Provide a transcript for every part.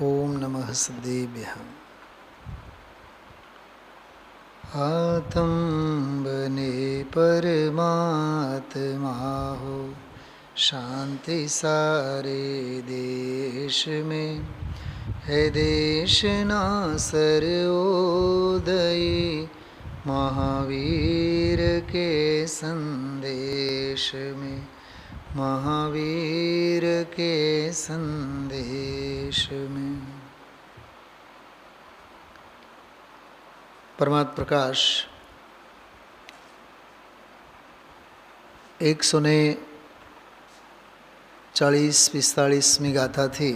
ओम नमः सद्देभ्यः। आत्म बने परमात्मा हो, शांति सारे देश में है। देश ना सर्वोदय महावीर के संदेश में, महावीर के संदेश में। परमात्म प्रकाश 140-45 गाथा थी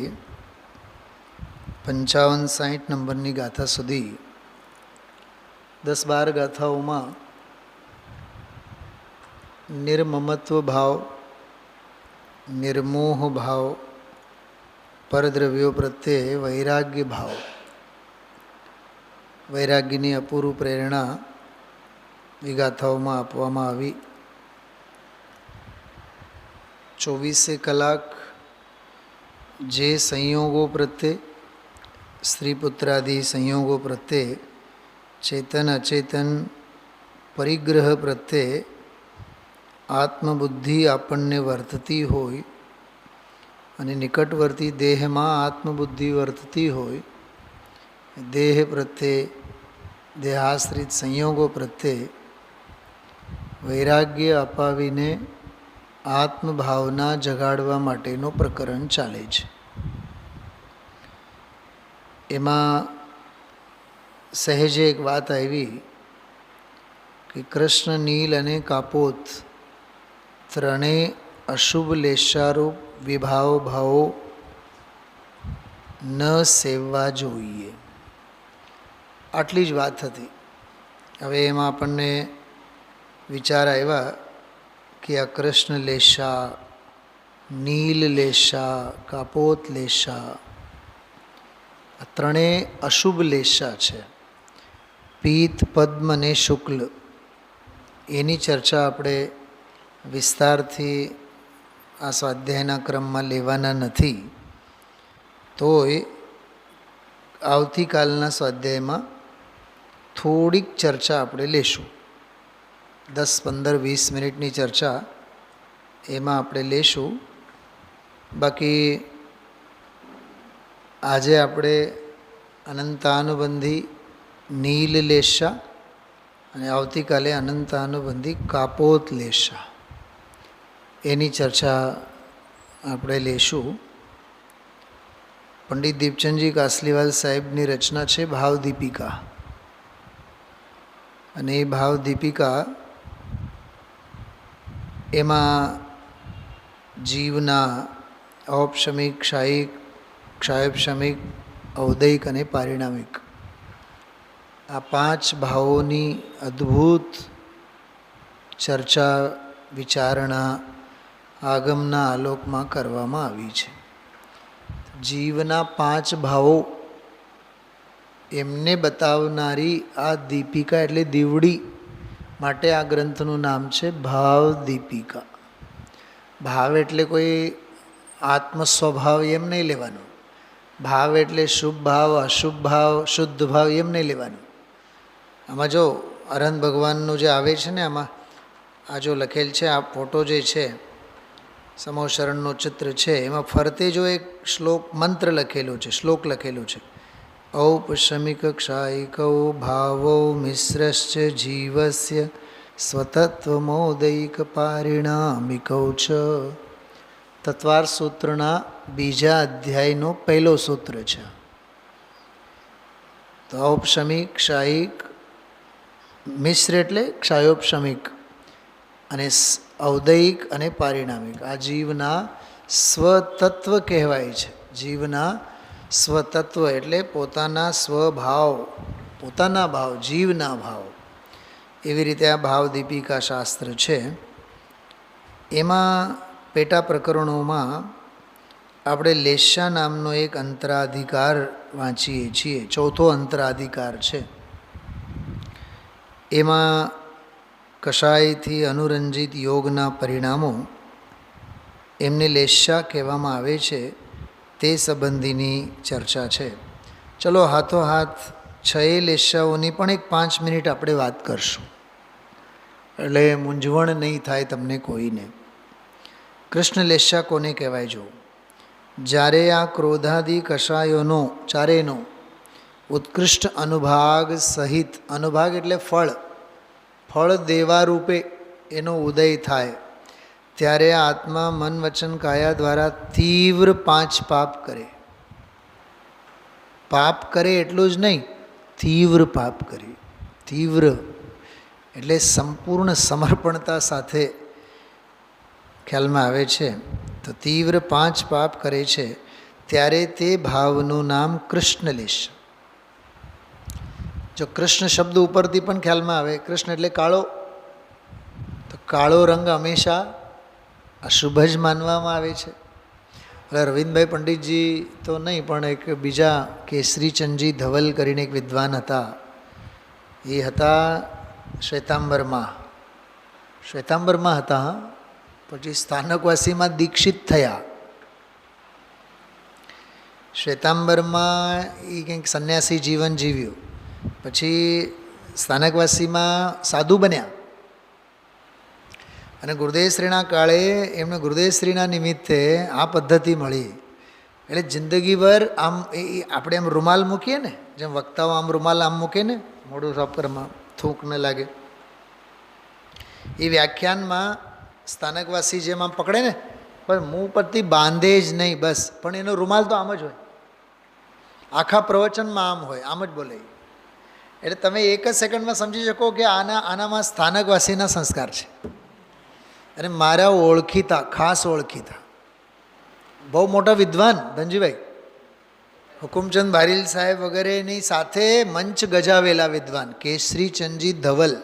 55-60 नंबरनी गाथा सुधी 10-12 गाथाओं निर्ममत्व भाव, निर्मोह भाव, परद्रव्यो प्रत्ये वैराग्य भाव, वैराग्यनी अपूर्व प्रेरणा गाथाओं आपवामां आवी। 24 कलाक जे संयोगों प्रत्ये, स्त्री पुत्रादि संयोगों प्रत्ये, चेतन अचेतन परिग्रह प्रत्ये आत्मबुद्धि आपणने वर्तती होय अने निकटवर्ती देह में आत्मबुद्धि वर्तती होय, देह प्रत्ये देहाश्रित संयोगों प्रत्ये वैराग्य अपावीने आत्मभावना जगाड़वा माटेनो प्रकरण चाले छे। एमां सहेजे एक बात आवी कि कृष्ण नील अने कापोत त्रणेय अशुभ लेशारूप विभाव भावो न सेववा जोईए। आटली ज वात हती। हवे एमां आपणने विचार आव्या कि आ कृष्ण लेशा, नील लेशा, कापोत लेशा आ त्रणेय अशुभ लेशा छे। पीत, पद्म ने शुक्ल एनी चर्चा आपणे विस्तारथी आ स्वाध्यायना क्रममां लेवाना नथी। तोय आवतीकालना स्वाध्यायमां थोड़ीक चर्चा आपणे लेशुं। 10, 15, 20 मिनिटनी चर्चा एमां आपणे लेशुं। बाकी आजे आपणे अनंतानुबंधी नील लेशा अने आवतीकाले अनंतानुबंधी कापोत लेशा एनी चर्चा आपणे लेशुं। पंडित दीपचंदजी कासलीवाल साहेबनी रचना छे भावदीपिका, अने ए भावदीपिका एमां जीवना औपशमिक, क्षायिक, क्षायोपशमिक, औदैक अने पारिणामिक आ 5 भावोनी अद्भुत चर्चा विचारणा आगमना आलोकमां करवामां आवी छे। जीवना 5 भावो एमने बतावनारी आ दीपिका एटले दीवड़ी माटे आ ग्रंथनुं नाम छे भावदीपिका। भाव एटले कोई आत्म स्वभाव एम नहीं लेवानो। भाव एटले शुभ भाव, अशुभ भाव, शुद्ध भाव एम नहीं लेवानो। आमां जो अरहंत भगवाननुं जे आवे छे ने आमां आ जो लखेल छे, आ फोटो जे छे समूह शरणनुं चित्र छे, एमां फरते जो एक श्लोक मंत्र लखेलो छे, श्लोक लखेलो छे। औपशमिक क्षायिकौ भावौ मिश्रश्च जीवस्य स्वतत्वमोदैक पारिणामिकौ च। तत्वार सूत्रना बीजा अध्यायनो पहलो सूत्र छे। तो औपशमिक, क्षायिक, मिश्र एटले क्षायोपशमिक अने औदैक अने पारिणामिक आ जीवना स्वतत्व कहेवाय छे। जीवना स्वतत्व एटले पोताना स्वभाव, पोताना भाव, जीवना भाव। एवी रीते आ भावदीपिका शास्त्र छे। एमां पेटा प्रकरणोमां આપણે લેશા નામનો એક અંતરાધિકાર વાંચીએ છીએ। ચોથો અંતરાધિકાર છે। એમાં કશાયથી અનુરંજિત યોગના પરિણામો એમને લેશા કહેવામાં આવે છે। તે સંબંધીની ચર્ચા છે. ચલો હાથોહાથ છએ લેશાઓની પણ એક 5 મિનિટ આપણે વાત કરશું, એટલે મૂંઝવણ નહીં થાય તમને કોઈને. કૃષ્ણ લેશા કોને કહેવાય? જો જ્યારે આ ક્રોધાદિ કષાયોનો ચારેનો ઉત્કૃષ્ટ અનુભાગ સહિત, અનુભાગ એટલે ફળ દેવા રૂપે એનો ઉદય થાય, ત્યારે આત્મા મન વચન કાયા દ્વારા તીવ્ર 5 પાપ કરે. પાપ કરે એટલું જ નહીં, તીવ્ર પાપ કરે. તીવ્ર એટલે સંપૂર્ણ સમર્પણતા સાથે ખ્યાલમાં આવે છે. તો તીવ્ર 5 પાપ કરે છે, ત્યારે તે ભાવનું નામ કૃષ્ણલેશ. જો કૃષ્ણ શબ્દ ઉપરથી પણ ખ્યાલમાં આવે, કૃષ્ણ એટલે કાળો, તો કાળો રંગ હંમેશા અશુભ જ માનવામાં આવે છે. એટલે અરવિંદભાઈ પંડિતજી તો નહીં, પણ એક બીજા કેસરીચંદજી ધવલ કરીને એક વિદ્વાન હતા. એ હતા શ્વેતાંબરમાં હતા. પછી સ્થાનકવાસીમાં દીક્ષિત થયા. શ્વેતાંબરમાં એ કંઈક સંન્યાસી જીવન જીવ્યું. પછી સ્થાનકવાસીમાં સાધુ બન્યા. અને ગુરુદેવશ્રીના કાળે એમને ગુરુદેવશ્રીના નિમિત્તે આ પદ્ધતિ મળી. એટલે જિંદગીભર આમ આપણે આમ રૂમાલ મૂકીએ ને, જેમ વક્તાઓ આમ રૂમાલ આમ મૂકે ને, મોઢું સાફ કરવામાં થૂંક ન લાગે. એ વ્યાખ્યાનમાં સ્થાનકવાસી જેમ આમ પકડે ને, પણ મું પરથી બાંધે જ નહીં બસ, પણ એનો રૂમાલ તો આમ જ હોય, આખા પ્રવચનમાં આમ હોય, આમ જ બોલે. એટલે તમે એક જ સેકન્ડમાં સમજી શકો કે આનામાં સ્થાનકવાસીના સંસ્કાર છે. અને મારા ઓળખીતા, ખાસ ઓળખીતા બહુ મોટા વિદ્વાન ધનજીભાઈ હુકુમચંદ બારીલ સાહેબ વગેરેની સાથે મંચ ગજાવેલા વિદ્વાન કેસરીચંદજી ધવલ.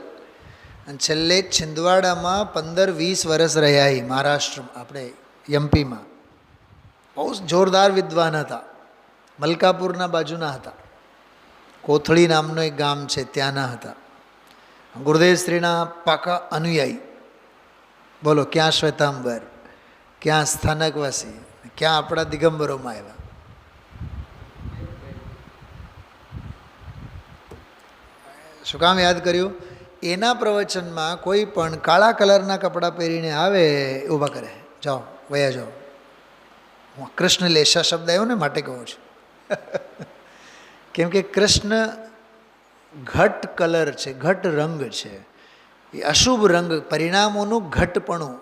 અને છેલ્લે છિંદવાડામાં 15-20 વર્ષ રહ્યા. એ મહારાષ્ટ્ર, આપણે એમપીમાં બહુ જોરદાર વિદ્વાન હતા. મલકાપુરના બાજુના હતા. કોથળી નામનું એક ગામ છે, ત્યાંના હતા. ગુરુદેવશ્રીના પાકા અનુયાયી. બોલો, ક્યાં શ્વેતાંબર, ક્યાં સ્થાનકવાસી, ક્યાં આપણા દિગંબરોમાં આવ્યા. શું કામ યાદ કર્યું? એના પ્રવચનમાં કોઈ પણ કાળા કલરના કપડાં પહેરીને આવે, ઊભા કરે, જાઓ વયા જાઓ. હું કૃષ્ણ લેશા શબ્દ આવ્યો ને માટે કહું છું. કેમ કે કૃષ્ણ ઘટ કલર છે, ઘટ રંગ છે. એ અશુભ રંગ, પરિણામોનું ઘટપણું,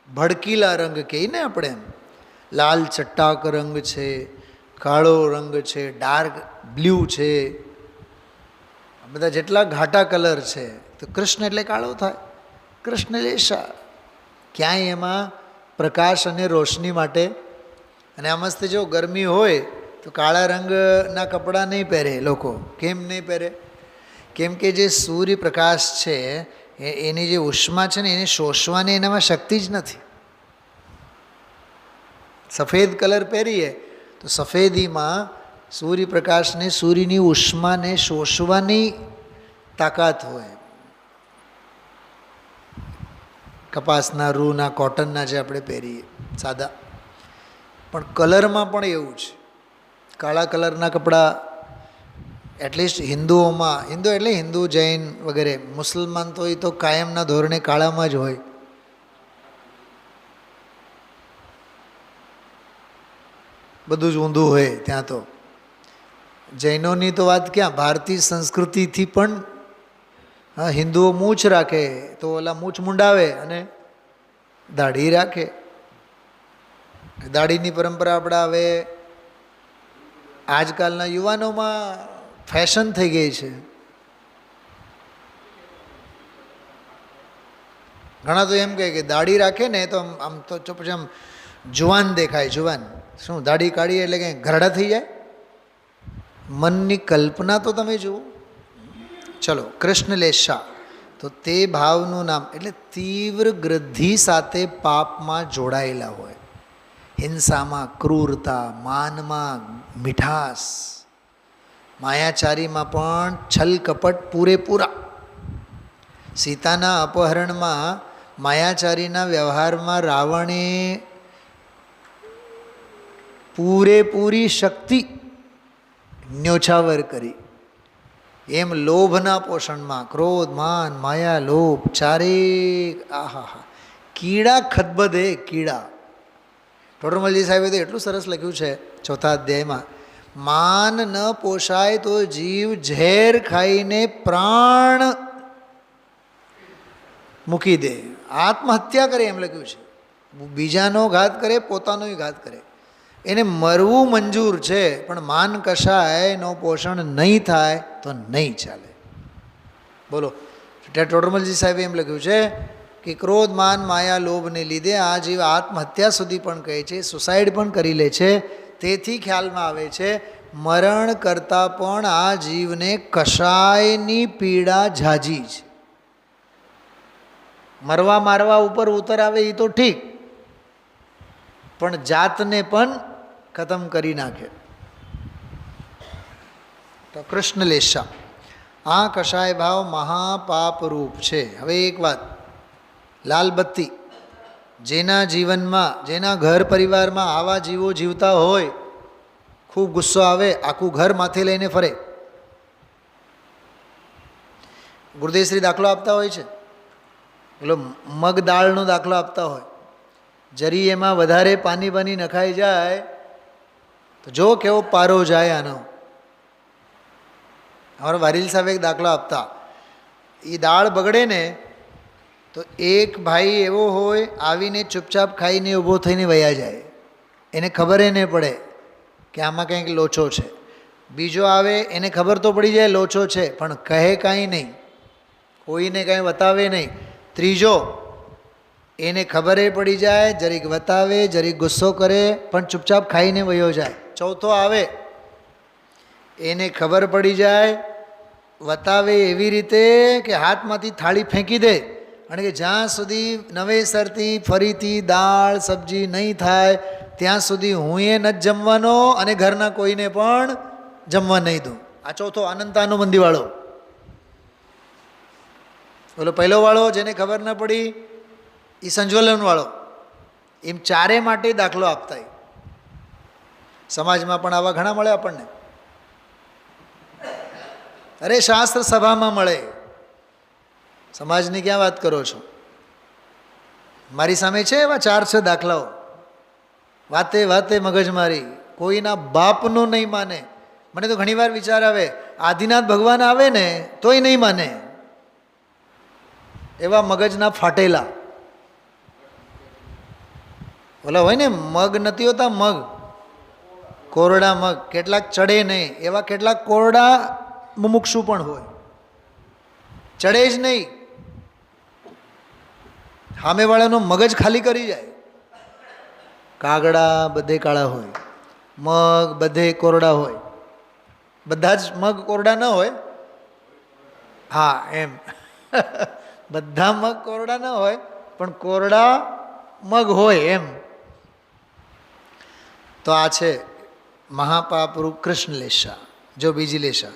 ભડકીલા રંગ કહીએ ને આપણે એમ. લાલ ચટ્ટાક રંગ છે, કાળો રંગ છે, ડાર્ક બ્લુ છે, બધા જેટલા ઘાટા કલર છે. તો કૃષ્ણ એટલે કાળો થાય, કૃષ્ણ લેશા. ક્યાંય એમાં પ્રકાશ અને રોશની માટે. અને આ મસ્ત જો ગરમી હોય તો કાળા રંગના કપડાં નહીં પહેરે લોકો. કેમ નહીં પહેરે? કેમ કે જે સૂર્યપ્રકાશ છે એની જે ઉષ્મા છે ને, એને શોષવાની એનામાં શક્તિ જ નથી. સફેદ કલર પહેરીએ તો સફેદીમાં સૂર્યપ્રકાશને, સૂર્યની ઉષ્માને શોષવાની તાકાત હોય. કપાસના, રૂના, કોટનના જે આપણે પહેરીએ સાદા. પણ કલરમાં પણ એવું છે. કાળા કલરના કપડાં એટલીસ્ટ હિન્દુઓમાં, હિન્દુ એટલે હિન્દુ, જૈન વગેરે. મુસલમાન તો એ તો કાયમના ધોરણે કાળામાં જ હોય. બધું જ ઊંધું હોય ત્યાં તો. જૈનોની તો વાત ક્યાં, ભારતીય સંસ્કૃતિથી પણ હિન્દુઓ મૂછ રાખે તો ઓલા મૂછ મુંડાવે અને દાઢી રાખે. દાઢીની પરંપરા આપણા હવે આજકાલના યુવાનોમાં ફેશન થઈ ગઈ છે. ઘણા તો એમ કહે કે દાઢી રાખે ને તો આમ તો પછી આમ જુવાન દેખાય. જુવાન શું, દાઢી કાઢીએ એટલે કંઈ ઘરડા થઈ જાય? મનની કલ્પના તો તમે જુઓ. ચલો, કૃષ્ણ લેશા, તો તે ભાવનું નામ. એટલે તીવ્ર ગ્રદ્ધિ સાથે પાપમાં જોડાયેલા હોય. હિંસામાં ક્રૂરતા, માનમાં મીઠાસ, માયાચારીમાં પણ છલ કપટ પૂરેપૂરા. સીતાના અપહરણમાં માયાચારીના વ્યવહારમાં રાવણે પૂરેપૂરી શક્તિ ન્યોછાવર કરી. એમ લોભના પોષણમાં ક્રોધ, માન, માયા, લોભ ચારે આહા કીડા ખદબદે કીડા. ટોડરમલજી સાહેબે તો એટલું સરસ લખ્યું છે 4થા અધ્યાયમાં, માન ન પોષાય તો જીવ ઝેર ખાઈને પ્રાણ મૂકી દે, આત્મહત્યા કરે એમ લખ્યું છે. બીજાનો ઘાત કરે, પોતાનોય ઘાત કરે. એને મરવું મંજૂર છે, પણ માન કશાયનો પોષણ નહીં થાય તો નહીં ચાલે. બોલો, ટોડરમલજી સાહેબે એમ લખ્યું છે કે ક્રોધ, માન, માયા, લોભને લીધે આ જીવ આત્મહત્યા સુધી પણ કહે છે, સુસાઇડ પણ કરી લે છે. તેથી ખ્યાલમાં આવે છે મરણ કરતાં પણ આ જીવને કશાયની પીડા ઝાઝી છે. મરવા મારવા ઉપર ઉતર આવે એ તો ઠીક, પણ જાતને પણ ખતમ કરી નાખે. તો કૃષ્ણલેશા, આ કષાય ભાવ મહાપાપ રૂપ છે. હવે એક વાત, લાલબત્તી જેના જીવનમાં, જેના ઘર પરિવારમાં આવા જીવો જીવતા હોય, ખૂબ ગુસ્સો આવે, આખું ઘર માથે લઈને ફરે. ગુરુદેવશ્રી દાખલો આપતા હોય છે, પેલો મગ દાળનો દાખલો આપતા હોય. જરી એમાં વધારે પાણી બાની નખાઈ જાય તો જો કેવો પારો જાય આનો. અમારા વારીલ સાહેબ એક દાખલો આપતા, એ દાળ બગડે ને તો એક ભાઈ એવો હોય, આવીને ચૂપચાપ ખાઈને ઊભો થઈને વયા જાય, એને ખબર એ નહીં પડે કે આમાં કંઈક લોચો છે. બીજો આવે, એને ખબર તો પડી જાય લોચો છે, પણ કહે કાંઈ નહીં, કોઈને કાંઈ બતાવે નહીં. ત્રીજો, એને ખબર એ પડી જાય, જરીક બતાવે, જરીક ગુસ્સો કરે, પણ ચૂપચાપ ખાઈને વયો જાય. ચોથો આવે, એને ખબર પડી જાય, બતાવે એવી રીતે કે હાથમાંથી થાળી ફેંકી દે, અને કે જ્યાં સુધી નવેસરથી ફરીથી દાળ સબ્જી નહીં થાય ત્યાં સુધી હું એ નથી જમવાનો અને ઘરના કોઈને પણ જમવા નહીં દઉં. આ ચોથો અનંતાનુબંધીવાળો. બોલો, પહેલો વાળો જેને ખબર ન પડી એ સંજ્વલનવાળો. એમ ચારે માટે દાખલો આપતા. સમાજમાં પણ આવા ઘણા મળે આપણને. અરે શાસ્ત્ર સભામાં મળે. સમાજની ક્યાં વાત કરો છો? મારી સામે છે એવા 4-6 દાખલાઓ. વાતે વાતે મગજમારી, કોઈના બાપનું નહીં માને. મને તો ઘણીવાર વિચાર આવે, આદિનાથ ભગવાન આવે ને તોય નહીં માને, એવા મગજના ફાટેલા. ઓલા હોય ને મગ નથી હોતા, મગ કોરડા મગ, કેટલાક ચડે નહીં, એવા કેટલાક કોરડા મુમુક્ષુ પણ હોય, ચડે જ નહીં. સામેવાળાનો મગજ ખાલી કરી જાય. કાગડા બધે કાળા હોય, મગ બધે કોરડા હોય. બધા જ મગ કોરડા ન હોય, હા એમ બધા મગ કોરડા ન હોય, પણ કોરડા મગ હોય એમ. તો આ છે મહાપાપરૂપ કૃષ્ણલેશા. જો બીજી લેશા,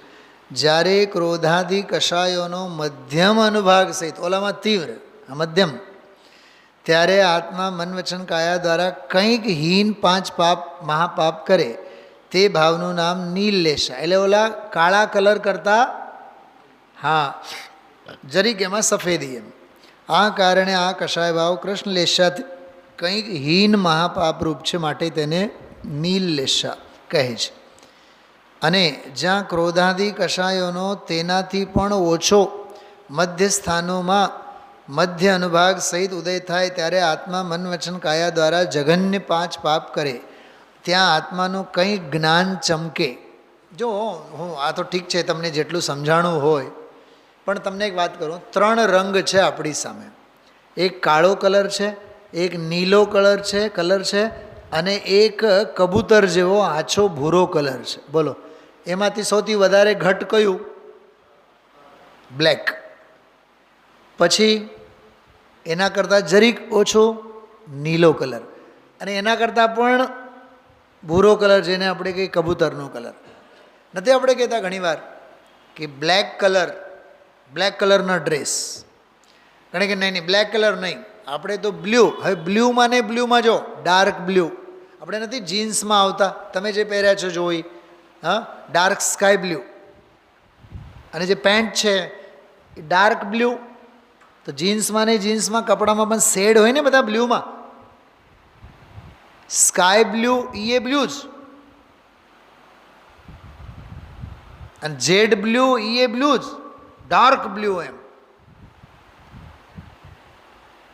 જ્યારે ક્રોધાદિ કષાયોનો મધ્યમ અનુભાગ સહિત, ઓલામાં તીવ્ર, આ મધ્યમ, ત્યારે આત્મા મન વચન કાયા દ્વારા કંઈક હીન 5 પાપ મહાપાપ કરે, તે ભાવનું નામ નીલલેશા. એટલે ઓલા કાળા કલર કરતા, હા જરીક એમાં સફેદી એમ. આ કારણે આ કષાય ભાવ કૃષ્ણલેશાથી કંઈક હીન મહાપાપરૂપ છે, માટે તેને નીલલેશા કહે છે. અને જ્યાં ક્રોધાદિ કષાયોનો તેનાથી પણ ઓછો મધ્ય સ્થાનોમાં મધ્ય અનુભાગ સહિત ઉદય થાય, ત્યારે આત્મા મન વચન કાયા દ્વારા જઘન્ય 5 પાપ કરે, ત્યાં આત્માનું કંઈક જ્ઞાન ચમકે. જો હું આ તો ઠીક છે, તમને જેટલું સમજાણું હોય, પણ તમને એક વાત કરું, 3 રંગ છે આપણી સામે. એક કાળો કલર છે, એક નીલો કલર છે, અને એક કબૂતર જેવો આછો ભૂરો કલર છે. બોલો, એમાંથી સૌથી વધારે ઘટ કયું? બ્લેક. પછી એના કરતાં જરીક ઓછો નીલો કલર, અને એના કરતાં પણ ભૂરો કલર, જેને આપણે કહીએ કબૂતરનો કલર. નથી આપણે કહેતા ઘણીવાર કે બ્લેક કલરના ડ્રેસ, કારણ કે નહીં બ્લેક કલર નહીં, આપણે તો બ્લુ. હવે બ્લ્યુમાં ને બ્લ્યુમાં જો ડાર્ક બ્લુ આપણે નથી જીન્સમાં આવતા, તમે જે પહેર્યા છો જોઈ, હા, ડાર્ક સ્કાય બ્લુ, અને જે પેન્ટ છે એ ડાર્ક બ્લુ. તો જીન્સમાં ને જીન્સમાં કપડામાં પણ શેડ હોય ને બધા બ્લુમાં. સ્કાય બ્લુ એ બ્લુ જ, અને જેડ બ્લુ એ બ્લુ જ, ડાર્ક બ્લુ એમ.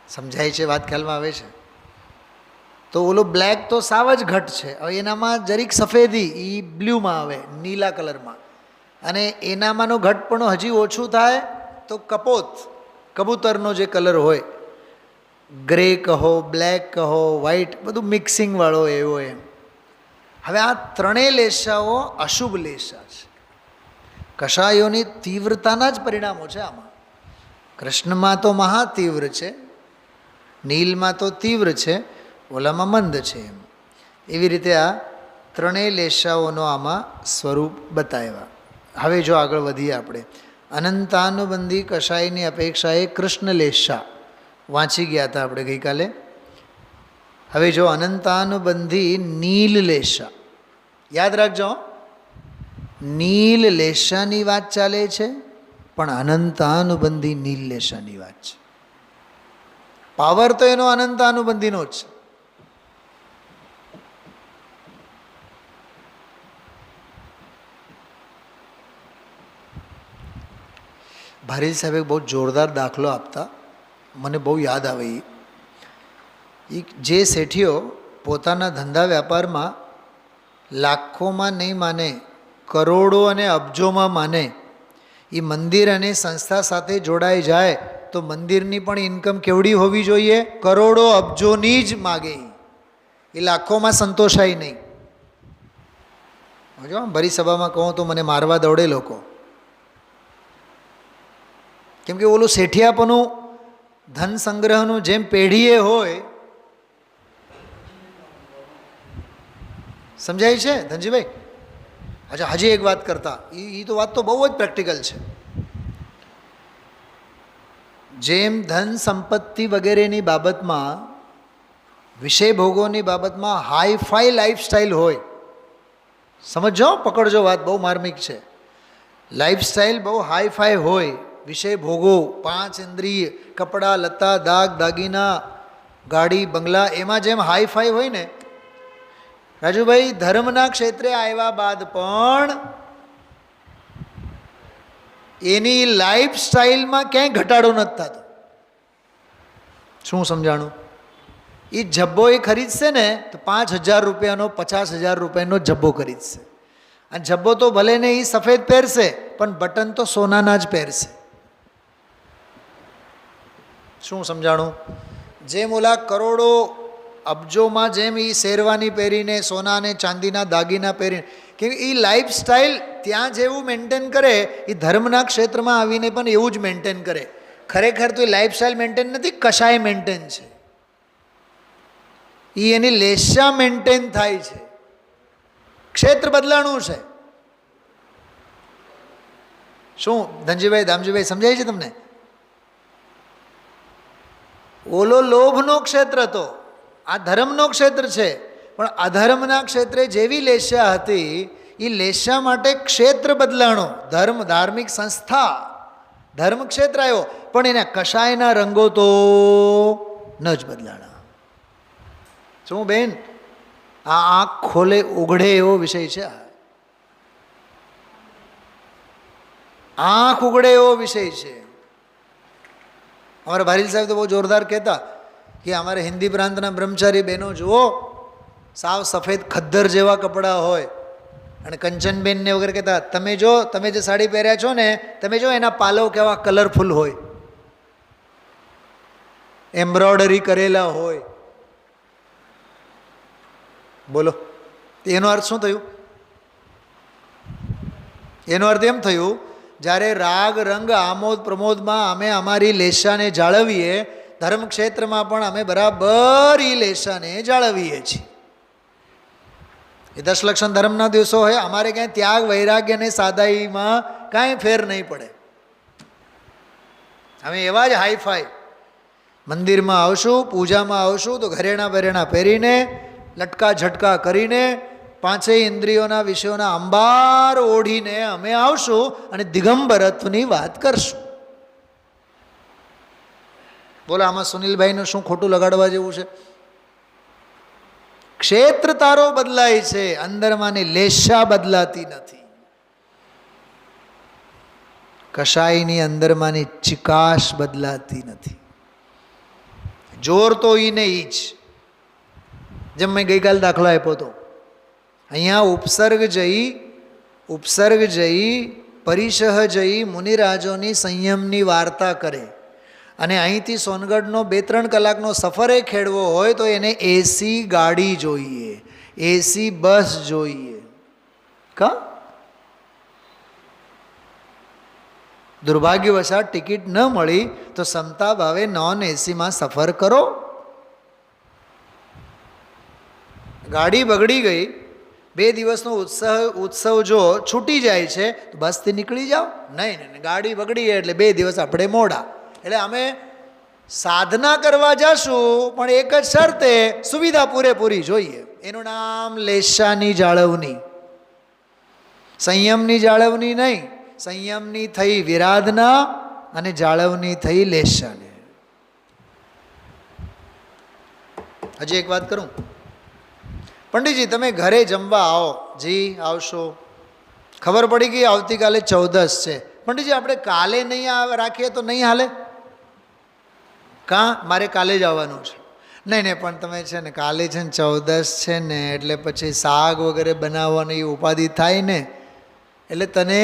સમજાય છે વાત? ખ્યાલમાં આવે છે? તો ઓલો બ્લેક તો સાવ જ ઘટ છે. હવે એનામાં જરીક સફેદી એ બ્લુમાં આવે, નીલા કલરમાં. અને એનામાંનો ઘટપણું હજી ઓછું થાય તો કપોત, કબૂતરનો જે કલર હોય, ગ્રે કહો, બ્લેક કહો, વ્હાઈટ, બધું મિક્સિંગવાળો એવો એમ. હવે આ ત્રણેય લેશાઓ અશુભ લેશા છે. કષાયોની તીવ્રતાના જ પરિણામો છે આમાં. કૃષ્ણમાં તો મહાતીવ્ર છે, નીલમાં તો તીવ્ર છે, ઓલામાં મંદ છે. એમ એવી રીતે આ ત્રણેય લેશાઓનો આમાં સ્વરૂપ બતાવ્યા. હવે જો આગળ વધીએ આપણે, અનંતાનુબંધી કષાયની અપેક્ષાએ કૃષ્ણ લેશા વાંચી ગયા હતા આપણે ગઈકાલે. હવે જો અનંતાનુબંધી નીલ લેશા, યાદ રાખજો, નીલ લેશાની વાત ચાલે છે, પણ અનંતાનુબંધી નીલ લેશાની વાત છે. પાવર તો એનો અનંતાનુબંધીનો જ છે. ભારીલ સાહેબ બહુ જોરદાર દાખલો આપતા, મને બહુ યાદ આવે. એ જે શેઠીઓ પોતાના ધંધા વેપારમાં લાખોમાં નહીં માને, કરોડો અને અબજોમાં માને, એ મંદિર અને સંસ્થા સાથે જોડાઈ જાય તો મંદિરની પણ ઇન્કમ કેવડી હોવી જોઈએ? કરોડો અબજોની જ માગે. એ લાખોમાં સંતોષાય નહીં. જો ભરી સભામાં કહું તો મને મારવા દોડે લોકો, કેમ કે ઓલું શેઠિયાપનું ધન સંગ્રહનું જેમ પેઢીએ હોય. સમજાય છે ધનજીભાઈ? અચ્છા, હજી એક વાત કરતા, એ તો વાત તો બહુ જ પ્રેક્ટિકલ છે. જેમ ધન સંપત્તિ વગેરેની બાબતમાં, વિષય ભોગોની બાબતમાં હાઈ ફાઈ લાઈફસ્ટાઈલ હોય. સમજો, પકડજો, વાત બહુ માર્મિક છે. લાઈફસ્ટાઈલ બહુ હાઈ ફાઈ હોય, વિષય ભોગો, પાંચ ઇન્દ્રિય, કપડાં લત્તા, દાગ દાગીના, ગાડી બંગલા, એમાં જેમ હાઈ ફાઈ હોય ને રાજુભાઈ, ધર્મના ક્ષેત્રે આવ્યા બાદ પણ એની લાઈફસ્ટાઈલમાં ક્યાંય ઘટાડો નથી થતો. શું સમજાણું? એ જબ્બો એ ખરીદશે ને તો 5,000 રૂપિયાનો, 50,000 રૂપિયાનો જબ્બો ખરીદશે. અને જબ્બો તો ભલે ને એ સફેદ પહેરશે, પણ બટન તો સોનાના જ પહેરશે. શું સમજાણું? જેમ ઓલા કરોડો અબજોમાં જેમ એ શેરવાની પહેરીને, સોના અને ચાંદીના દાગીના પહેરીને, કે એ લાઈફસ્ટાઈલ ત્યાં જેવું મેન્ટેન કરે, એ ધર્મના ક્ષેત્રમાં આવીને પણ એવું જ મેન્ટેન કરે. ખરેખર તો એ લાઈફસ્ટાઈલ મેન્ટેન નથી, કશાય મેન્ટેન છે. એ એની લેશા મેન્ટેન થાય છે. ક્ષેત્ર બદલાણું છે. શું ધનજીભાઈ, દામજીભાઈ, સમજાય છે તમને? ઓલો લોભનો ક્ષેત્ર હતો, આ ધર્મનો ક્ષેત્ર છે. પણ અધર્મના ક્ષેત્રે જેવી લેશા હતી, એ લેશા માટે ક્ષેત્ર બદલાણો. ધર્મ, ધાર્મિક સંસ્થા, ધર્મ ક્ષેત્ર આવ્યો, પણ એના કશાયના રંગો તો ન જ બદલાણા. શું બેન, આ આંખ ખોલે ઉઘડે એવો વિષય છે. આંખ ઉઘડે એવો વિષય છે. અમારા ભારીલ સાહેબ તો બહુ જોરદાર કહેતા કે અમારે હિન્દી પ્રાંતના બ્રહ્મચારી બહેનો જુઓ, સાવ સફેદ ખદ્દર જેવા કપડાં હોય. અને કંચનબેનને વગર કહેતા, તમે જો, તમે જે સાડી પહેર્યા છો ને, તમે જો એના પાલવ કેવા કલરફુલ હોય, એમ્બ્રોઇડરી કરેલા હોય. બોલો, એનો અર્થ શું થયું? એનો અર્થ એમ થયું, જ્યારે રાગ રંગ આમોદ પ્રમોદમાં અમે અમારી લેશાને જાળવીએ, ધર્મ ક્ષેત્રમાં પણ અમે બરાબર એ લેશાને જાળવીએ છીએ. એ 10 લક્ષણ ધર્મના દિવસો હોય, અમારે ક્યાંય ત્યાગ, વૈરાગ્ય અને સાદાઈમાં કાંઈ ફેર નહીં પડે. અમે એવા જ હાઈફાઈ મંદિરમાં આવશું, પૂજામાં આવશું તો ઘરેણા બરેણા પહેરીને, લટકા ઝટકા કરીને પાંચેય ઇન્દ્રિયોના વિષયોના અંબાર ઓઢીને અમે આવશું અને દિગંબરત્વની વાત કરશું. બોલો આમાં સુનિલભાઈનું શું ખોટું લગાડવા જેવું છે? ક્ષેત્ર તારો બદલાય છે, અંદરમાંની લેશા બદલાતી નથી. કશાયની અંદરમાંની ચિકાશ બદલાતી નથી. જોર તો ઈ ને ઈ જ. જેમ મેં ગઈકાલ દાખલો આપ્યો હતો, અહીંયા ઉપસર્ગ જઈ પરિસહ જઈ મુનિરાજોની સંયમની વાર્તા કરે અને અહીંથી સોનગઢનો 2-3 કલાકનો સફરે ખેડવો હોય તો એને એસી ગાડી જોઈએ, એસી બસ જોઈએ. કા દુર્ભાગ્યવશાત ટિકિટ ન મળી તો ક્ષમતા ભાવે નોન એસીમાં સફર કરો. ગાડી બગડી ગઈ, 2 દિવસનો ઉત્સવ જો છૂટી જાય છે તો બસથી નીકળી જાઓ. નહીં, ગાડી બગડી એટલે 2 દિવસ આપણે મોડા. એટલે અમે સાધના કરવા જશું પણ એક જ શરતે સુવિધા પૂરેપૂરી જોઈએ. એનું નામ લેશાની જાળવણી, સંયમની જાળવણી નહીં. સંયમની થઈ વિરાધના અને જાળવણી થઈ લેશાની. હજી એક વાત કરું, પંડિતજી તમે ઘરે જમવા આવો. જી આવશો. ખબર પડી ગઈ આવતીકાલે 14 છે. પંડિતજી આપણે કાલે નહીં રાખીએ તો નહીં હાલે? કાં મારે કાલે જ આવવાનું છે. નહીં પણ તમે છે ને કાલે છે ને 14 છે ને એટલે પછી શાક વગેરે બનાવવાની ઉપાધિ થાય ને, એટલે તને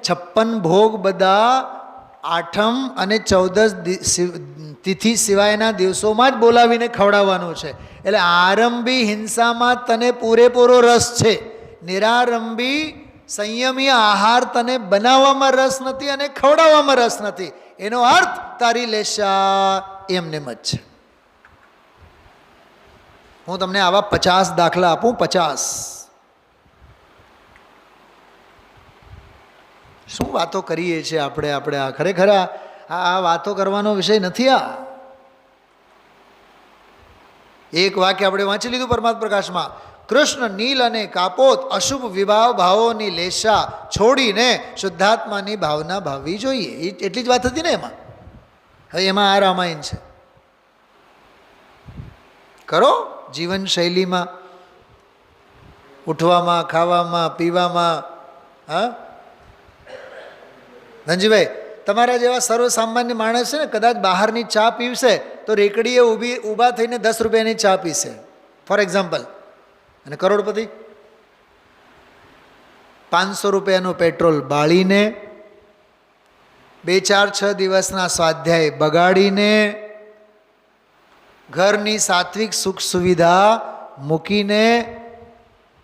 56 ભોગ બધા 8મ અને 14 તિથિ સિવાયના દિવસોમાં જ બોલાવીને ખવડાવવાનું છે. એટલે આરંભી હિંસામાં તને પૂરેપૂરો રસ છે, નિરારંભી સંયમી આહાર તને બનાવવામાં રસ નથી અને ખવડાવવામાં રસ નથી. એનો અર્થ તારી લેશા એમને જ છે. હું તમને આવા 50 દાખલા આપું. 50. શું વાતો કરીએ છીએ આપણે આ ખરેખર આ વાતો કરવાનો વિષય નથી. આ એક વાક્ય આપણે વાંચી લીધું પરમાત્મા પ્રકાશમાં. કૃષ્ણ નીલ અને કાપોત અશુભ વિભાવ ભાવોની લેશા છોડીને શુદ્ધાત્માની ભાવના ભાવવી જોઈએ. એટલી જ વાત હતી ને એમાં. હવે એમાં આ રામાયણ છે. કરો જીવનશૈલીમાં, ઉઠવામાં, ખાવામાં, પીવામાં. હા ધનજીભાઈ, તમારા જેવા સર્વસામાન્ય માણસ છે ને કદાચ બહારની ચા પીવશે તો રેકડીએ ઊભા થઈને 10 રૂપિયાની ચા પીશે ફોર એક્ઝામ્પલ. અને કરોડપતિ 500 રૂપિયાનું પેટ્રોલ બાળીને 2-4-6 દિવસના સ્વાધ્યાય બગાડીને ઘરની સાત્વિક સુખ સુવિધા મૂકીને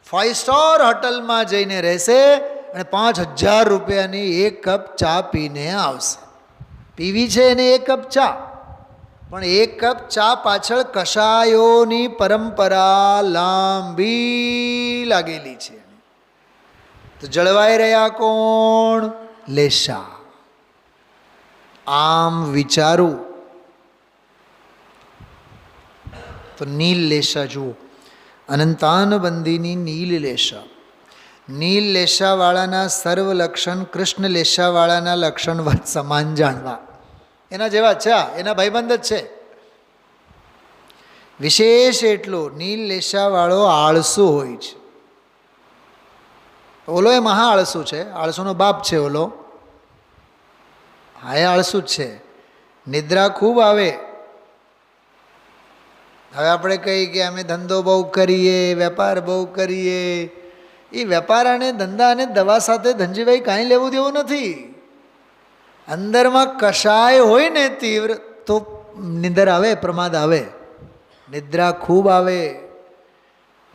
5 સ્ટાર હોટલમાં જઈને રહેશે અને 5000 રૂપિયાની 1 કપ ચા પીને આવશે. પીવી છે એને 1 કપ ચા, પણ 1 કપ ચા પાછળ કશાયોની પરંપરા લાંબી લાગેલી છે. તો જળવાઈ રહ્યા કોણ? લેશા. આમ વિચારું તો નીલ લેશા જુઓ. અનંતાનબંધીની નીલ લેશા. નીલ લેશાવાળાના સર્વ લક્ષણ કૃષ્ણ લેશાવાળાના લક્ષણ વાત સમાન જાણવા. એના જેવા છે, એના ભાઈબંધ જ છે. વિશેષ એટલો નીલ લેશાવાળો આળસુ હોય છે. ઓલો એ મહા આળસુ છે, આળસુનો બાપ છે ઓલો. હા એ આળસુ જ છે. નિદ્રા ખૂબ આવે. હવે આપણે કહીએ કે અમે ધંધો બહુ કરીએ, વેપાર બહુ કરીએ. એ વેપાર અને ધંધા અને દવા સાથે ધનજીભાઈ કાંઈ લેવું દેવું નથી. અંદરમાં કશાય હોય ને તીવ્ર તો નિંદર આવે, પ્રમાદ આવે, નિદ્રા ખૂબ આવે.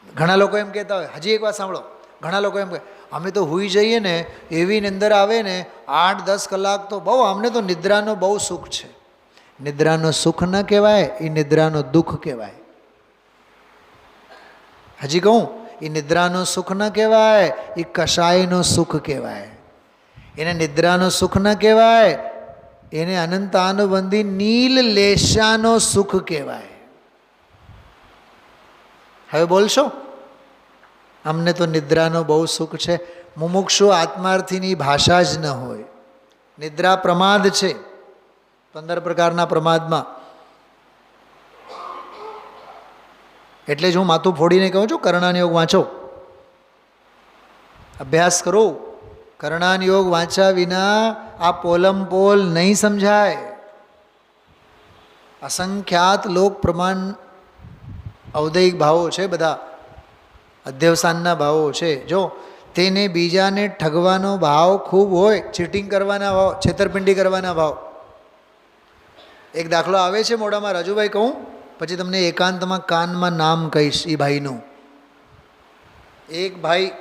ઘણા લોકો એમ કહેતા હોય, હજી એક વાત સાંભળો, ઘણા લોકો એમ કહે અમે તો હુઈ જઈએ ને એવી નિંદર આવે ને 8-10 કલાક તો બહુ, અમને તો નિદ્રાનો બહુ સુખ છે. નિદ્રાનો સુખ ન કહેવાય, એ નિદ્રાનો દુઃખ કહેવાય. હજી કહું, એ નિદ્રાનો સુખ ન કહેવાય, એ કશાયનો સુખ કહેવાય. એને નિદ્રાનો સુખ ન કહેવાય, એને અનંતાનુબંધી નીલ લેશાનો સુખ કહેવાય. હવે બોલશો? અમને તો નિદ્રાનો બહુ સુખ છે. મુમુક્ષુ આત્માર્થીની ભાષા જ ન હોય. નિદ્રા પ્રમાદ છે, 15 પ્રકારના પ્રમાદમાં. એટલે જ હું માથું ફોડીને કહું છું, કરણાન યોગ વાંચો, અભ્યાસ કરો. કરણાન યોગ વાંચ્યા વિના આ પોલમ પોલ નહીં સમજાય. અસંખ્યાત લોક પ્રમાણ ઔદયિક ભાવો છે, બધા અધ્યવસાનના ભાવો છે. જો તેને બીજાને ઠગવાનો ભાવ ખૂબ હોય, ચીટિંગ કરવાના ભાવ, છેતરપિંડી કરવાના ભાવ. એક દાખલો આવે છે મોઢામાં, રાજુભાઈ કહું, પછી તમને એકાંતમાં કાનમાં નામ કહીશ એ ભાઈનું. એક ભાઈ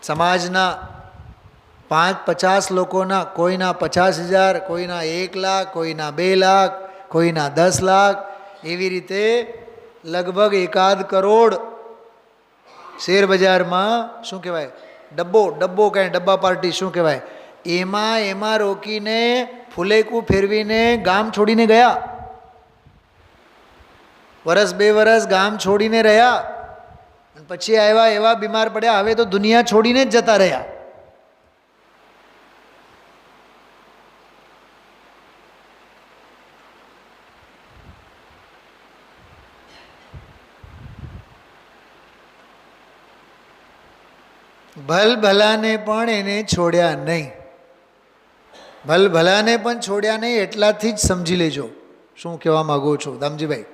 સમાજના 5-50 લોકોના, કોઈના 50,000, કોઈના 1 લાખ, કોઈના 2 લાખ, કોઈના 10 લાખ, એવી રીતે લગભગ 1 કરોડ શેર બજારમાં શું કહેવાય, ડબ્બો કાંઈ ડબ્બા પાર્ટી શું કહેવાય, એમાં રોકીને ફુલેકું ફેરવીને ગામ છોડીને ગયા. વરસ 2 વરસ ગામ છોડીને રહ્યા, અને પછી આવ્યા, એવા બીમાર પડ્યા, હવે તો દુનિયા છોડીને જ જતા રહ્યા. ભલભલાને પણ એને છોડ્યા નહીં. ભલભલાને પણ છોડ્યા નહીં. એટલાથી જ સમજી લેજો શું કહેવા માગું છું દામજીભાઈ.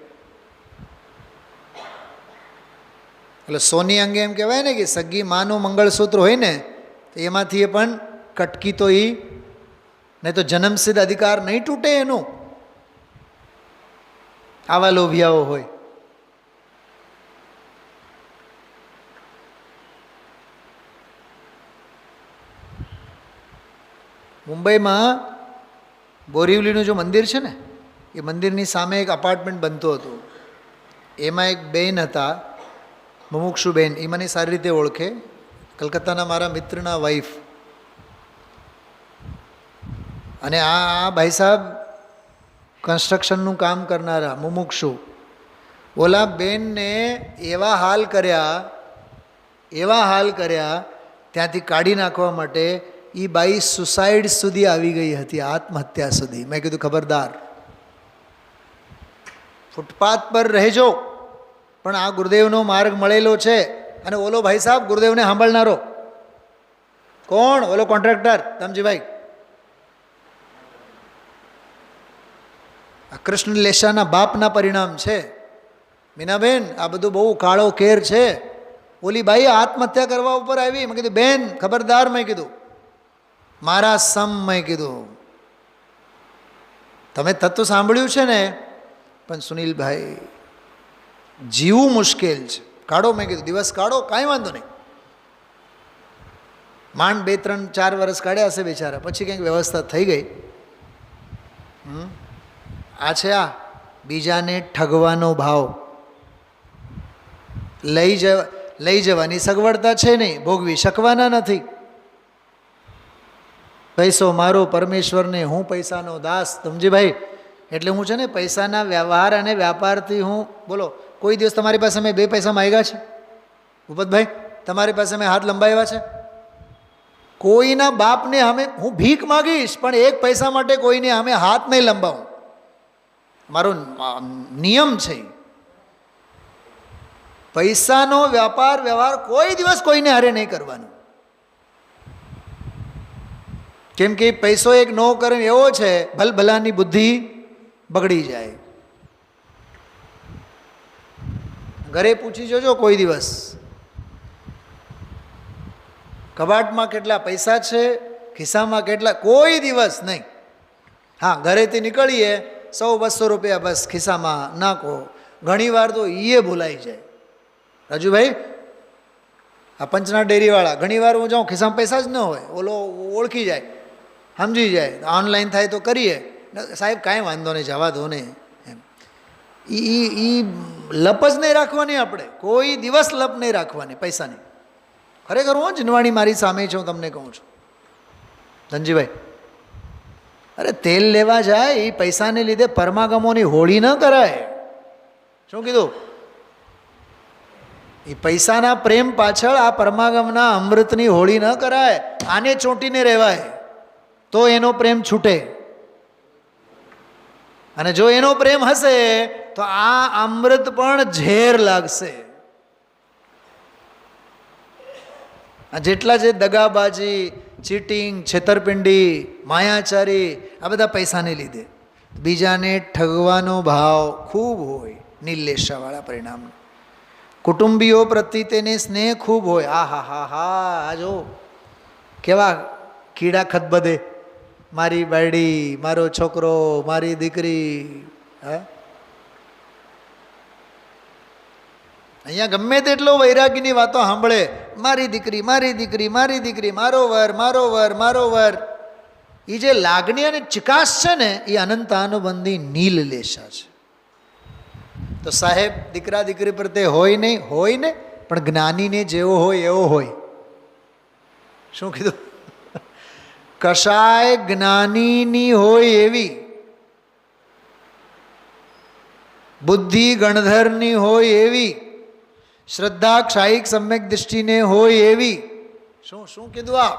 એટલે સોની અંગે એમ કહેવાય ને કે સગી માનું મંગળસૂત્ર હોય ને, તો એમાંથી એ પણ કટકી તો એ નહીં તો જન્મસિદ્ધ અધિકાર નહીં તૂટે એનું. આવા લોભિયાઓ હોય. મુંબઈમાં બોરીવલીનું જો મંદિર છે ને, એ મંદિરની સામે એક અપાર્ટમેન્ટ બનતું હતું. એમાં એક બેન હતા, મુમુક્ષુ બેન, એ મને સારી રીતે ઓળખે, કલકત્તાના મારા મિત્રના વાઈફ. અને આ ભાઈ સાહેબ કન્સ્ટ્રક્શનનું કામ કરનારા મુમુક્ષુ. ઓલા બેનને એવા હાલ કર્યા ત્યાંથી કાઢી નાખવા માટે. એ બાઈ સુસાઇડ સુધી આવી ગઈ હતી, આત્મહત્યા સુધી. મેં કીધું ખબરદાર, ફૂટપાથ પર રહેજો, પણ આ ગુરુદેવનો માર્ગ મળેલો છે. અને ઓલો ભાઈ સાહેબ ગુરુદેવને સાંભળનારો કોણ? ઓલો કોન્ટ્રાક્ટર તમજીભાઈ, આ કૃષ્ણ લેશાના બાપના પરિણામ છે. મીનાબેન, આ બધું બહુ કાળો કેર છે. ઓલી બાઈ આત્મહત્યા કરવા ઉપર આવી. મેં કીધું બેન ખબરદાર, મેં કીધું મારા મેં કીધું તમે તત્વ સાંભળ્યું છે ને, પણ સુનિલભાઈ જીવવું મુશ્કેલ છે. કાઢો, મેં કીધું દિવસ કાઢો, કાંઈ વાંધો નહીં. માંડ 2-3-4 વર્ષ કાઢ્યા હશે બિચારા, પછી કંઈક વ્યવસ્થા થઈ ગઈ. આ છે આ બીજાને ઠગવાનો ભાવ. લઈ જવાની સગવડતા છે નહીં, ભોગવી શકવાના નથી. પૈસો મારો, પરમેશ્વરને હું પૈસાનો દાસ. સમજીભાઈ, એટલે હું છે ને પૈસાના વ્યવહાર અને વ્યાપારથી હું, બોલો કોઈ દિવસ તમારી પાસે મેં 2 પૈસા માંગ્યા છે? ભૂપતભાઈ, તમારી પાસે મેં હાથ લંબાવ્યા છે? કોઈના બાપને અમે હું ભીખ માગીશ, પણ 1 પૈસા માટે કોઈને અમે હાથ નહીં લંબાવું. મારો નિયમ છે. પૈસાનો વ્યવહાર કોઈ દિવસ કોઈને હારે નહીં કરવાનો. કેમ કે પૈસો એક નો કરે એવો છે, ભલભલાની બુદ્ધિ બગડી જાય. ઘરે પૂછી જોજો કોઈ દિવસ, કબાટમાં કેટલા પૈસા છે, ખિસ્સામાં કેટલા, કોઈ દિવસ નહીં. હા, ઘરેથી નીકળીએ 100-200 રૂપિયા બસ ખિસ્સામાં નાખો. ઘણીવાર તો એ ભૂલાઈ જાય. રાજુભાઈ, આ પંચના ડેરીવાળા, ઘણીવાર હું જાઉં ખિસ્સામાં પૈસા જ ન હોય, ઓલો ઓળખી જાય, સમજી જાય, ઓનલાઈન થાય તો કરીએ. સાહેબ કાંઈ વાંધો નહીં, જવા દો ને એમ. એ લપ જ નહીં રાખવાની આપણે, કોઈ દિવસ લપ નહીં રાખવાની પૈસાની. ખરેખર હું જીનવાણી મારી સામે છે, હું તમને કહું છું ધનજીભાઈ. અરે તેલ લેવા જાય, એ પૈસાને લીધે પરમાગમોની હોળી ન કરાય. શું કીધું? એ પૈસાના પ્રેમ પાછળ આ પરમાગમના અમૃતની હોળી ન કરાય. આને ચોંટીને રહેવાય તો એનો પ્રેમ છૂટે. અને જો એનો પ્રેમ હશે તો આ અમૃત પણ ઝેર લાગશે. આ જેટલા જે દગાબાજી, ચીટિંગ, છેતરપિંડી, માયાચારી, આ બધા પૈસાને લીધે બીજાને ઠગવાનો ભાવ ખૂબ હોય, નિર્લેષાવાળા પરિણામ. કુટુંબીઓ પ્રત્યે તેને સ્નેહ ખૂબ હોય. આ હા હા હા, આ જો કેવા કીડા ખદબદે, મારી બાયડી, મારો છોકરો, મારી દીકરી. હા, અહીંયા ગમે તેટલો વૈરાગીની વાતો સાંભળે, મારી દીકરી, મારી દીકરી, મારી દીકરી, મારો વર, મારો વર, મારો વર. એ જે લાગણી અને ચિકાસ છે ને, એ અનંતાનુબંધી નીલલેશા છે. તો સાહેબ દીકરા દીકરી પ્રત્યે હોય નહીં, હોય ને, પણ જ્ઞાનીને જેવો હોય એવો હોય. શું કીધું? કશાય જ્ઞાનીની હોય એવી, બુદ્ધિ ગણધરની હોય એવી, શ્રદ્ધા ક્ષાયિક સમ્યક દૃષ્ટિને હોય એવી. શું શું કીધું? આ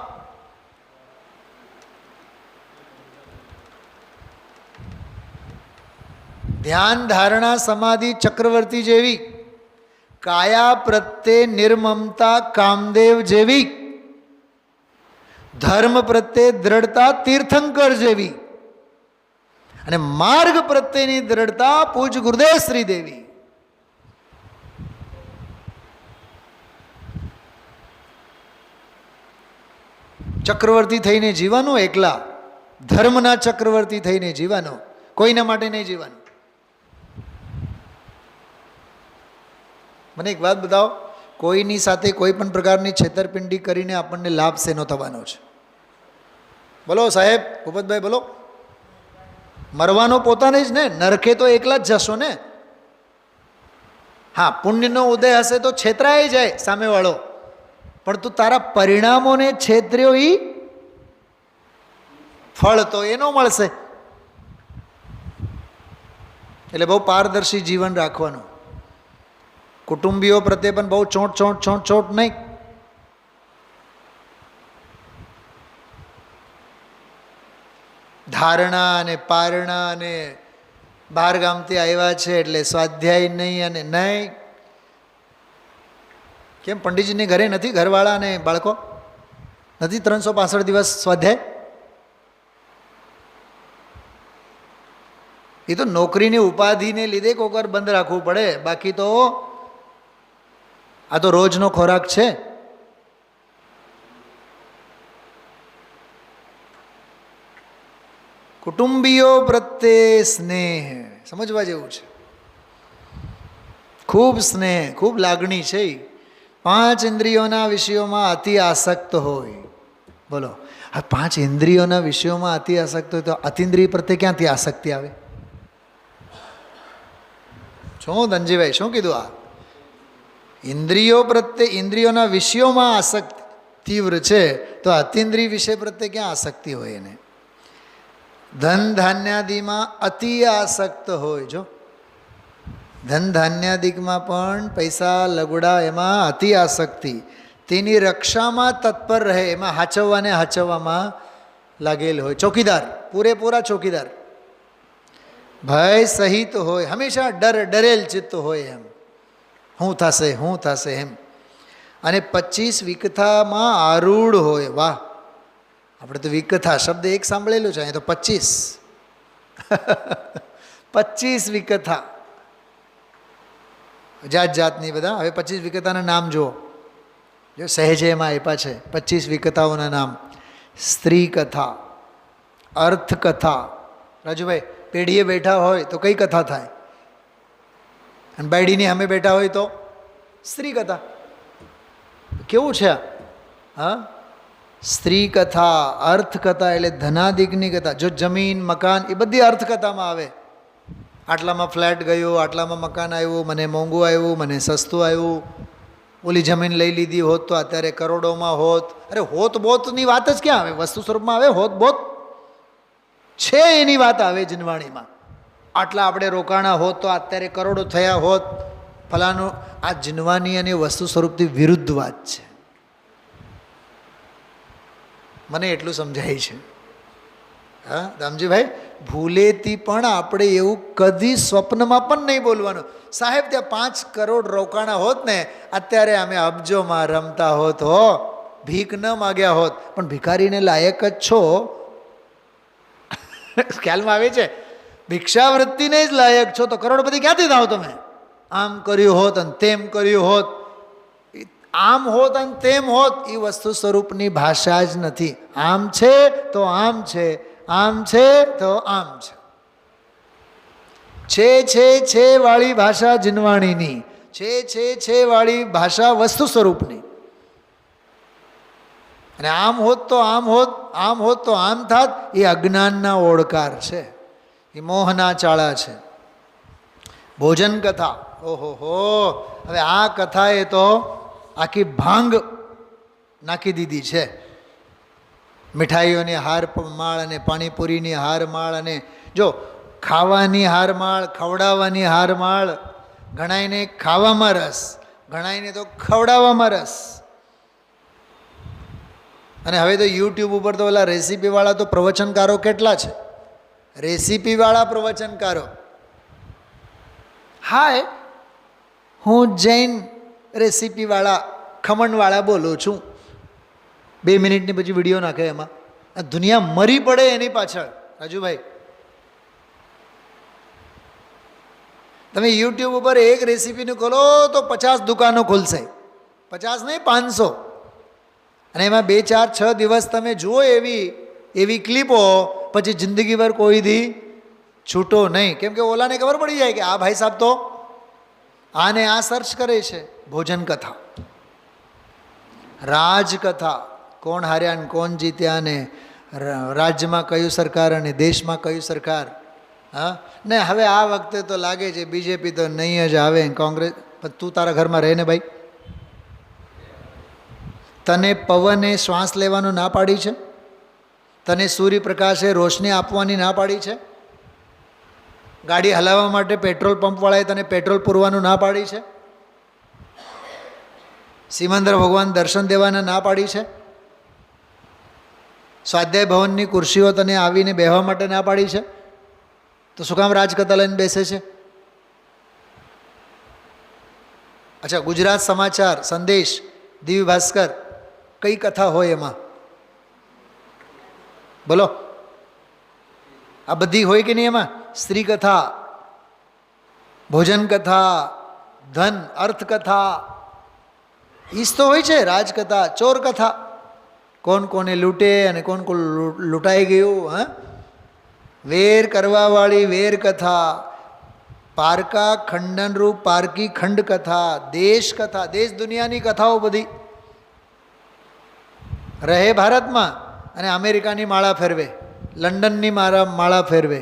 ધ્યાન ધારણા સમાધિ ચક્રવર્તી જેવી, કાયા પ્રત્યે નિર્મમતા કામદેવ જેવી, ધર્મ પ્રત્યે દ્રઢતા તીર્થંકર જેવી, અને માર્ગ પ્રત્યેની દ્રઢતા પૂજ ગુરુદેવ શ્રી દેવી. ચક્રવર્તી થઈને જીવાનું, એકલા ધર્મના ચક્રવર્તી થઈને જીવાનું, કોઈના માટે નહીં જીવાનું. મને એક વાત બતાવો, કોઈની સાથે કોઈ પણ પ્રકારની છેતરપિંડી કરીને આપણને લાભ શેનો થવાનો છે? બોલો સાહેબ, ભૂપતભાઈ બોલો. મરવાનો પોતાને જ ને, નરકે તો એકલા જ જશો ને. હા, પુણ્યનો ઉદય હશે તો છેતરાઈ જાય સામેવાળો, પણ તું તારા પરિણામોને છેતર્યો, એ ફળ તો એનો મળશે. એટલે બહુ પારદર્શી જીવન રાખવાનું. કુટુંબીઓ પ્રત્યે પણ બહુ ચોંટ ચોંટ ચોંટ ચોંટ નહીં. ધારણા અને પારણા અને બહાર ગામથી આવ્યા છે એટલે સ્વાધ્યાય નહીં અને નહીં. કેમ પંડિતજીની ઘરે નથી ઘરવાળા અને બાળકો નથી? 365 દિવસ સ્વાધ્યાય. એ તો નોકરીની ઉપાધિને લીધે કોઈક વાર બંધ રાખવું પડે, બાકી તો આ તો રોજનો ખોરાક છે. કુટુંબીઓ પ્રત્યે સ્નેહ સમજવા જેવું છે. ખૂબ સ્નેહ, ખૂબ લાગણી છે. 5 ઇન્દ્રિયોના વિષયોમાં અતિ આસક્ત હોય. બોલો, આ 5 ઇન્દ્રિયોના વિષયોમાં અતિ આસક્ત હોય તો અતિન્દ્રિય પ્રત્યે ક્યાંથી આસક્તિ આવે? શું ધનજીભાઈ શું કીધું? આ ઇન્દ્રિયો પ્રત્યે, ઇન્દ્રિયોના વિષયોમાં આસક્તિ તીવ્ર છે તો અતિન્દ્રિય વિષય પ્રત્યે ક્યાં આસક્તિ હોય એને? ધન ધાન્યાદિમાં અતિ આસક્ત હોય. જો ધન ધાન્યાદિકમાં પણ પૈસા લગડા એમાં અતિ આસક્તિ, તેની રક્ષામાં તત્પર રહે, એમાં હાચવવાને હાચવવામાં લાગેલ હોય. ચોકીદાર, પૂરેપૂરા ચોકીદાર, ભય સહિત હોય, હંમેશા ડરેલ ચિત્ત હોય એમ. શું થશે શું થશે એમ. અને 25 વિકથામાં આરૂઢ હોય. વાહ, આપણે તો વિકથા શબ્દ એક સાંભળેલું છે, અહીં તો 25 વિકથા, જાત જાતની બધા. હવે 25 વિકથાના નામ જુઓ, જો સહેજે એમાં આપ્યા છે 25 વિકથાઓના નામ. સ્ત્રી કથા, અર્થ કથા. રાજુભાઈ, પેઢીએ બેઠા હોય તો કઈ કથા થાય? અને બાયડીની સામે બેઠા હોય તો સ્ત્રી કથા. કેવું છે? હા, સ્ત્રી કથા, અર્થ કથા એટલે ધનાદિકની કથા. જો જમીન મકાન એ બધી અર્થકથામાં આવે. આટલામાં ફ્લેટ ગયો, આટલામાં મકાન આવ્યું, મને મોંઘું આવ્યું, મને સસ્તું આવ્યું, ઓલી જમીન લઈ લીધી હોત તો અત્યારે કરોડોમાં હોત. અરે હોત બોતની વાત જ ક્યાં આવે? વસ્તુ સ્વરૂપમાં આવે હોત બોત છે, એની વાત આવે જીનવાણીમાં. આટલા આપણે રોકાણા હોત તો અત્યારે કરોડો થયા હોત, ફલાનું. આ જીનવાની અને વસ્તુ સ્વરૂપથી વિરુદ્ધ વાત છે. મને એટલું સમજાય છે. હા રામજીભાઈ, ભૂલેથી પણ આપણે એવું કદી સ્વપ્નમાં પણ નહીં બોલવાનું, સાહેબ ત્યાં 5 કરોડ રોકાણા હોત ને અત્યારે અમે અબજોમાં રમતા હોત, હો ભીખ ન માગ્યા હોત. પણ ભિખારીને લાયક જ છો. ખ્યાલમાં આવે છે? ભિક્ષાવૃત્તિને જ લાયક છો તો કરોડપતિ ક્યાંથી થાવ તમે? આમ કર્યું હોત અને તેમ કર્યું હોત, આમ હોત અને તેમ હોત, એ વસ્તુ સ્વરૂપની ભાષા જ નથી. આમ છે તો આમ છે, આમ છે તો આમ છે વાળી ભાષા જીનવાણીની, છે વાળી ભાષા વસ્તુ સ્વરૂપની. અને આમ હોત તો આમ હોત, આમ હોત તો આમ થાત, એ અજ્ઞાનના ઓળકાર છે, એ મોહના ચાળા છે. ભોજન કથા, ઓહો હો, હવે આ કથાએ તો આખી ભાંગ નાખી દીધી છે. મીઠાઈઓની હારમાળ અને પાણીપુરીની હારમાળ, અને જો ખાવાની હારમાળ, ખવડાવવાની હારમાળ. ઘણાઈને ખાવામાં રસ, ઘણાઈને તો ખવડાવવામાં રસ. અને હવે તો યુટ્યુબ ઉપર તો ઓલા રેસીપીવાળા તો પ્રવચનકારો કેટલા છે, રેસીપીવાળા પ્રવચનકારો. હાય, હું જૈન રેસીપીવાળા ખમણવાળા બોલું છું. 2 મિનિટની પછી વિડીયો નાખે એમાં. આ દુનિયા મરી પડે એની પાછળ. રાજુભાઈ, તમે યુટ્યુબ ઉપર એક રેસીપીનું ખોલો તો 50 દુકાનો ખુલશે. 50 નહીં, 500. અને એમાં 2, 4, 6 દિવસ તમે જુઓ એવી ક્લિપો, પછી જિંદગીભર કોઈ દી છૂટો નહીં. કેમ કે ઓલાને ખબર પડી જાય કે આ ભાઈ સાહેબ તો આને આ સર્ચ કરે છે. ભોજન કથા, રાજકથા, કોણ હાર્યા ને કોણ જીત્યા, ને રાજ્યમાં કયું સરકાર અને દેશમાં કયું સરકાર. હા ને હવે આ વખતે તો લાગે છે બીજેપી તો નહીં જ આવે, કોંગ્રેસ. પણ તું તારા ઘરમાં રહે ને ભાઈ. તને પવને શ્વાસ લેવાનું ના પાડી છે? તને સૂર્યપ્રકાશે રોશની આપવાની ના પાડી છે? ગાડી હલાવવા માટે પેટ્રોલ પંપવાળાએ તને પેટ્રોલ પૂરવાનું ના પાડી છે? સિમંદર ભગવાન દર્શન દેવાના ના પાડી છે? સ્વાધ્યાય ભવનની ખુરશીઓ તને આવીને બેહવા માટે ના પાડી છે? તો શું કામ રાજકથા લઈને બેસે છે? અચ્છા, ગુજરાત સમાચાર, સંદેશ, દિવ્ય ભાસ્કર, કઈ કથા હોય એમાં? બોલો, આ બધી હોય કે નહીં એમાં? સ્ત્રી કથા, ભોજન કથા, ધન અર્થ કથા, ઈજ તો હોય છે. રાજકથા, ચોર કથા, કોણ કોને લૂંટે અને કોણ કોણ લૂંટાઈ ગયું. હા, વેર કરવાવાળી વેર કથા, પારકા ખંડનરૂપ પારકી ખંડ કથા, દેશ કથા, દેશ દુનિયાની કથાઓ બધી. રહે ભારતમાં અને અમેરિકાની માળા ફેરવે, લંડનની માળા ફેરવે.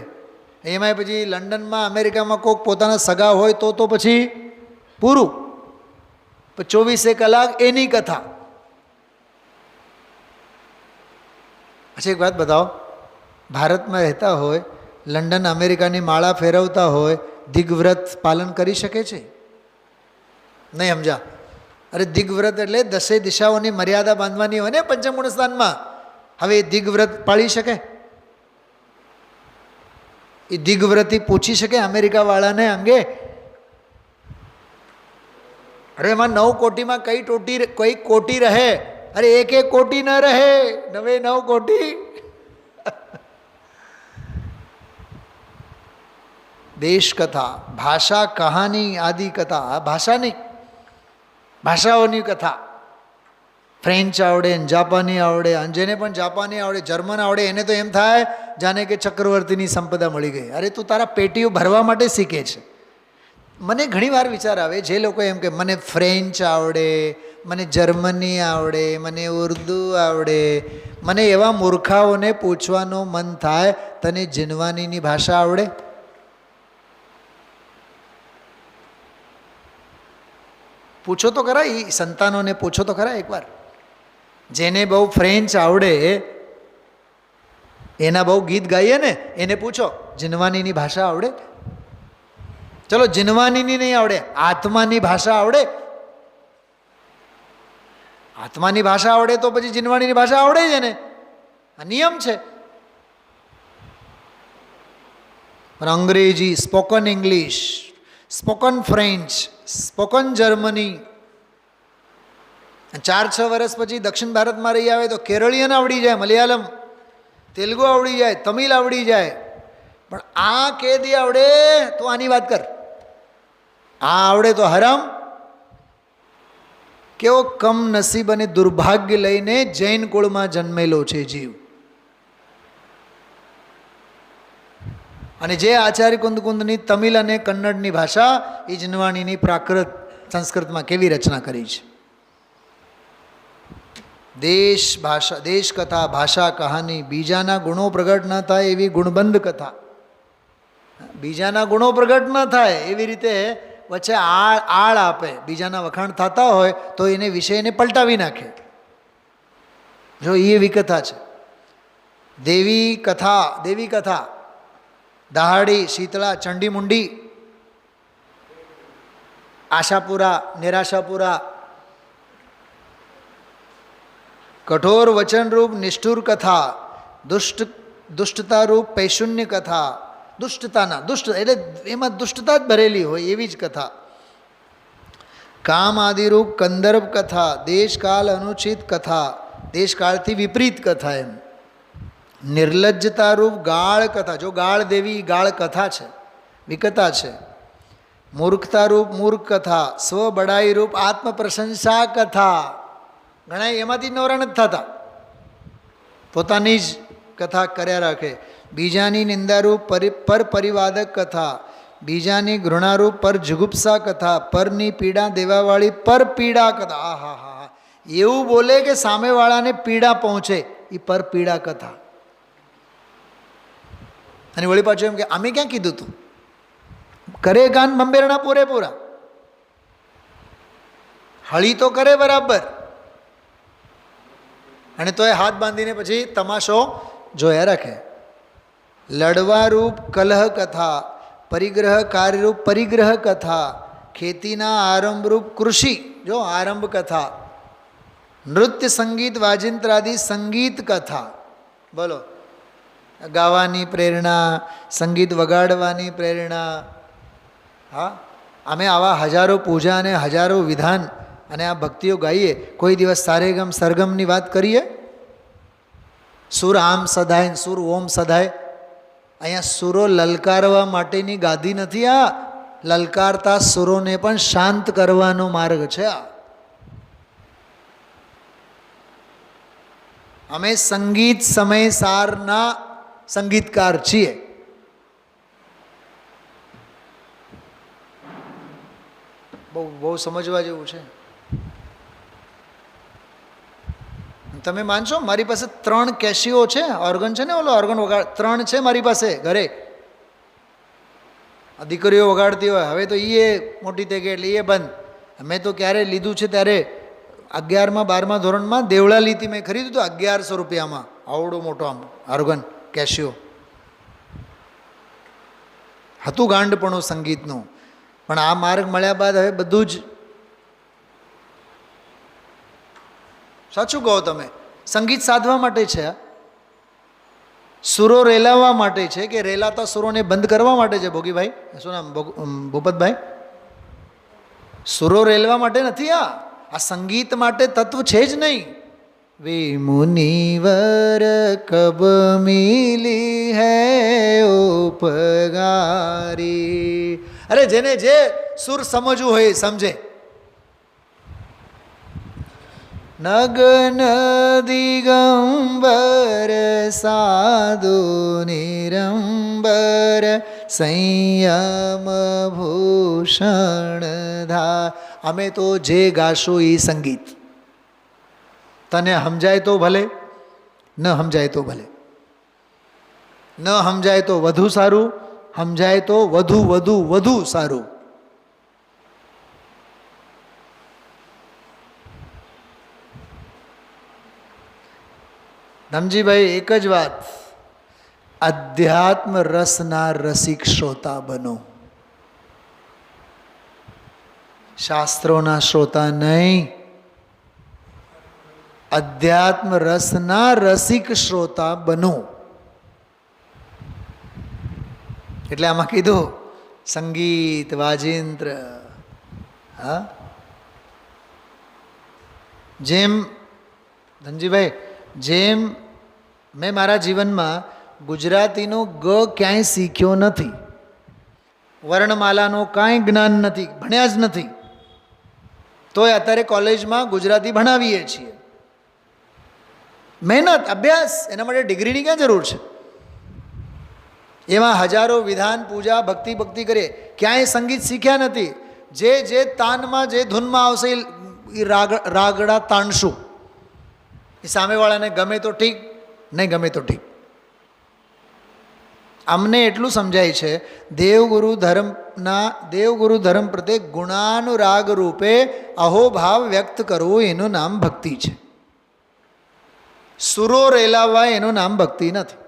એમાંય પછી લંડનમાં અમેરિકામાં કોઈક પોતાના સગા હોય તો પછી પૂરું. 24 કલાક એની કથા. અચ્છા, એક વાત બતાવો, ભારતમાં રહેતા હોય, લંડન અમેરિકાની માળા ફેરવતા હોય, દિગ્વ્રત પાલન કરી શકે છે? નહીં સમજા? અરે દિગ્વ્રત એટલે 10 દિશાઓની મર્યાદા બાંધવાની હોય ને પંચમગુણ સ્થાનમાં. હવે એ દિગ્વ્રત પાળી શકે? એ દિગ્વ્રતી પૂછી શકે અમેરિકાવાળાને અંગે? અરે એમાં 9 કોટીમાં કઈ કોટી રહે? અરે એક કોટી ન રહે, 9 કોટી. દેશ કથા, ભાષા કહાની આદિ કથા. ભાષાની, ભાષાઓની કથા. ફ્રેન્ચ આવડે, જાપાની આવડે, અને જેને પણ જાપાની આવડે, જર્મન આવડે, એને તો એમ થાય જાણે કે ચક્રવર્તીની સંપદા મળી ગઈ. અરે તું તારા પેટીઓ ભરવા માટે શીખે છે. મને ઘણીવાર વિચાર આવે, જે લોકો એમ કે મને ફ્રેન્ચ આવડે, મને જર્મની આવડે, મને ઉર્દુ આવડે, મને એવા મૂર્ખાઓને પૂછવાનું મન થાય, તને જીનવાનીની ભાષા આવડે? પૂછો તો ખરા, એ સંતાનોને પૂછો તો ખરા એકવાર. જેને બહુ ફ્રેન્ચ આવડે, એના બહુ ગીત ગાઈએ ને, એને પૂછો જીનવાનીની ભાષા આવડે? ચલો જીનવાનીની નહીં આવડે, આત્માની ભાષા આવડે. આત્માની ભાષા આવડે તો પછી જીનવાણીની ભાષા આવડે છે ને, આ નિયમ છે. પણ અંગ્રેજી, spoken English, spoken French, spoken Germany, 4-6 વર્ષ પછી દક્ષિણ ભારતમાં રહી આવે તો કેરળિયન આવડી જાય, મલયાલમ, તેલુગુ આવડી જાય, તમિલ આવડી જાય. પણ આ કેદી આવડે તો આની વાત કર. આ આવડે તો હરામ. કેવો કમ નસીબ અને દુર્ભાગ્ય લઈને જૈન કુળમાં જન્મેલો છે જીવ. અને જે આચાર્ય કુંદકુંદની તમિલ અને કન્નડની ભાષા એ જીનવાણીની પ્રાકૃત સંસ્કૃતમાં કેવી રચના કરી છે. દેશ ભાષા, દેશ કથા, ભાષા કહાની, બીજાના ગુણો પ્રગટ ન થાય એવી ગુણબંધ કથા, બીજાના ગુણો પ્રગટ ન થાય એવી રીતે વચ્ચે આળ આપે. બીજાના વખાણ થતા હોય તો એને વિષયને પલટાવી નાખે. જો એ એવી કથા છે. દેવી કથા, દહાડી, શીતળા, ચંડી મુંડી, આશાપુરા, નિરાશાપુરા, કઠોર વચનરૂપ નિષ્ઠુર કથા, દુષ્ટતારૂપ પૈશુન્ય કથા, દુષ્ટ એટલે એમાં દુષ્ટતા જ ભરેલી હોય એવી જ કથા. કામ આદિરૂપ કંદર્પ કથા, દેશકાળ અનુચિત કથા, દેશકાળથી વિપરીત કથા. એમ નિર્લજ્જતારૂપ ગાળ કથા, જો ગાળ દેવી ગાળ કથા છે, વિકતા છે. મૂર્ખતારૂપ મૂર્ખ કથા, સ્વબડાઈરૂપ આત્મપ્રશંસા કથા. ઘણા એમાંથી નવરા નથી થતા, પોતાની જ કથા કર્યા રાખે. બીજાની નિંદારૂપ પર પરિવાદક કથા, બીજાની ઘૃણારૂપ પર જુગુપ્સા કથા, પરની પીડા દેવાવાળી પર પીડા કથા. આ હા હા, એવું બોલે કે સામેવાળાને પીડા પહોંચે, એ પર પીડા કથા. અને વળી પાછું એમ કે અમે ક્યાં કીધું તું, કરે ગાન બંબેરણા પૂરેપૂરા, હળી તો કરે બરાબર, અને તોય હાથ બાંધીને પછી તમાશો જોયા રાખે. લડવારૂપ કલહ કથા, પરિગ્રહ કાર્યરૂપ પરિગ્રહ કથા, ખેતીના આરંભરૂપ કૃષિ, જો આરંભ કથા, નૃત્ય સંગીત વાજિંત્રાદિ સંગીત કથા. બોલો, ગાવાની પ્રેરણા, સંગીત વગાડવાની પ્રેરણા. હા, અમે આવા હજારો પૂજા અને હજારો વિધાન અને આ ભક્તિઓ ગાઈએ, કોઈ દિવસ સારેગમ સરગમની વાત કરીએ? સુર આમ સધાય, સુર ઓમ સધાય. અહીંયા સુરો લલકારવા માટેની ગાદી નથી. આ લલકારતા સુરોને પણ શાંત કરવાનો માર્ગ છે. આ અમે સંગીત સમય સારના સંગીતકાર છીએ. બહુ સમજવા જેવું છે. તમે માનશો, મારી પાસે 3 કેશિયો છે, ઓર્ગન છે ને, ઓલો ઓર્ગન વગાડ 3 છે મારી પાસે ઘરે. દીકરીઓ વગાડતી હોય, હવે તો એ મોટી થઈ ગઈ એટલે એ બંધ. મેં તો ક્યારે લીધું છે ત્યારે 11મા 12મા ધોરણમાં દેવળા લીધી મેં ખરીદ્યું હતું 1100 રૂપિયામાં. આવડો મોટો આમ ઓર્ગન કેશિયો હતું, ગાંડપણું સંગીતનું. પણ આ માર્ગ મળ્યા બાદ હવે બધું જ સાચું કહો તમે. સંગીત સાધવા માટે છે, સુરો રેલાવવા માટે છે, કે રેલાતા સુરોને બંધ કરવા માટે છે? ભોગીભાઈ, શું નામ, ભૂપતભાઈ? સુરો રેલવા માટે નથી. આ સંગીત માટે તત્વ છે જ નહીં. વે મુનિવર કબ મિલી હૈ ઉપગારી. અરે જેને જે સુર સમજવું હોય સમજે. નગન દિગંબર સાધુ નિરંબર સંયમ ભૂષણ ધા. અમે તો જે ગાશું એ સંગીત. તને સમજાય તો ભલે, ન સમજાય તો ભલે. ન સમજાય તો વધુ સારું, સમજાય તો વધુ વધુ વધુ સારું. ધમજીભાઈ, એક જ વાત, અધ્યાત્મ રસના રસિક શ્રોતા બનો. શાસ્ત્રોના શ્રોતા નહીં, અધ્યાત્મ રસના રસિક શ્રોતા બનો. એટલે આમાં કીધું સંગીત વાજિંત્ર. હા, જેમ ધનજીભાઈ, જેમ મેં મારા જીવનમાં ગુજરાતીનો ગ ક્યાંય શીખ્યો નથી, વર્ણમાલાનો કાંઈ જ્ઞાન નથી, ભણ્યા જ નથી, તોય અત્યારે કોલેજમાં ગુજરાતી ભણાવીએ છીએ. મહેનત, અભ્યાસ, એના માટે ડિગ્રીની ક્યાં જરૂર છે? એમાં હજારો વિધાન, પૂજા, ભક્તિ ભક્તિ કરીએ, ક્યાંય સંગીત શીખ્યા નથી. જે તાનમાં, જે ધૂનમાં આવશે એ રાગડા તાણશું. એ સામેવાળાને ગમે તો ઠીક, નહીં ગમે તો ઠીક. અમને એટલું સમજાય છે, દેવગુરુ ધર્મ પ્રત્યે ગુણાનુરાગ રૂપે અહોભાવ વ્યક્ત કરવું એનું નામ ભક્તિ છે. સુરો રેલાવવા એનું નામ ભક્તિ નથી.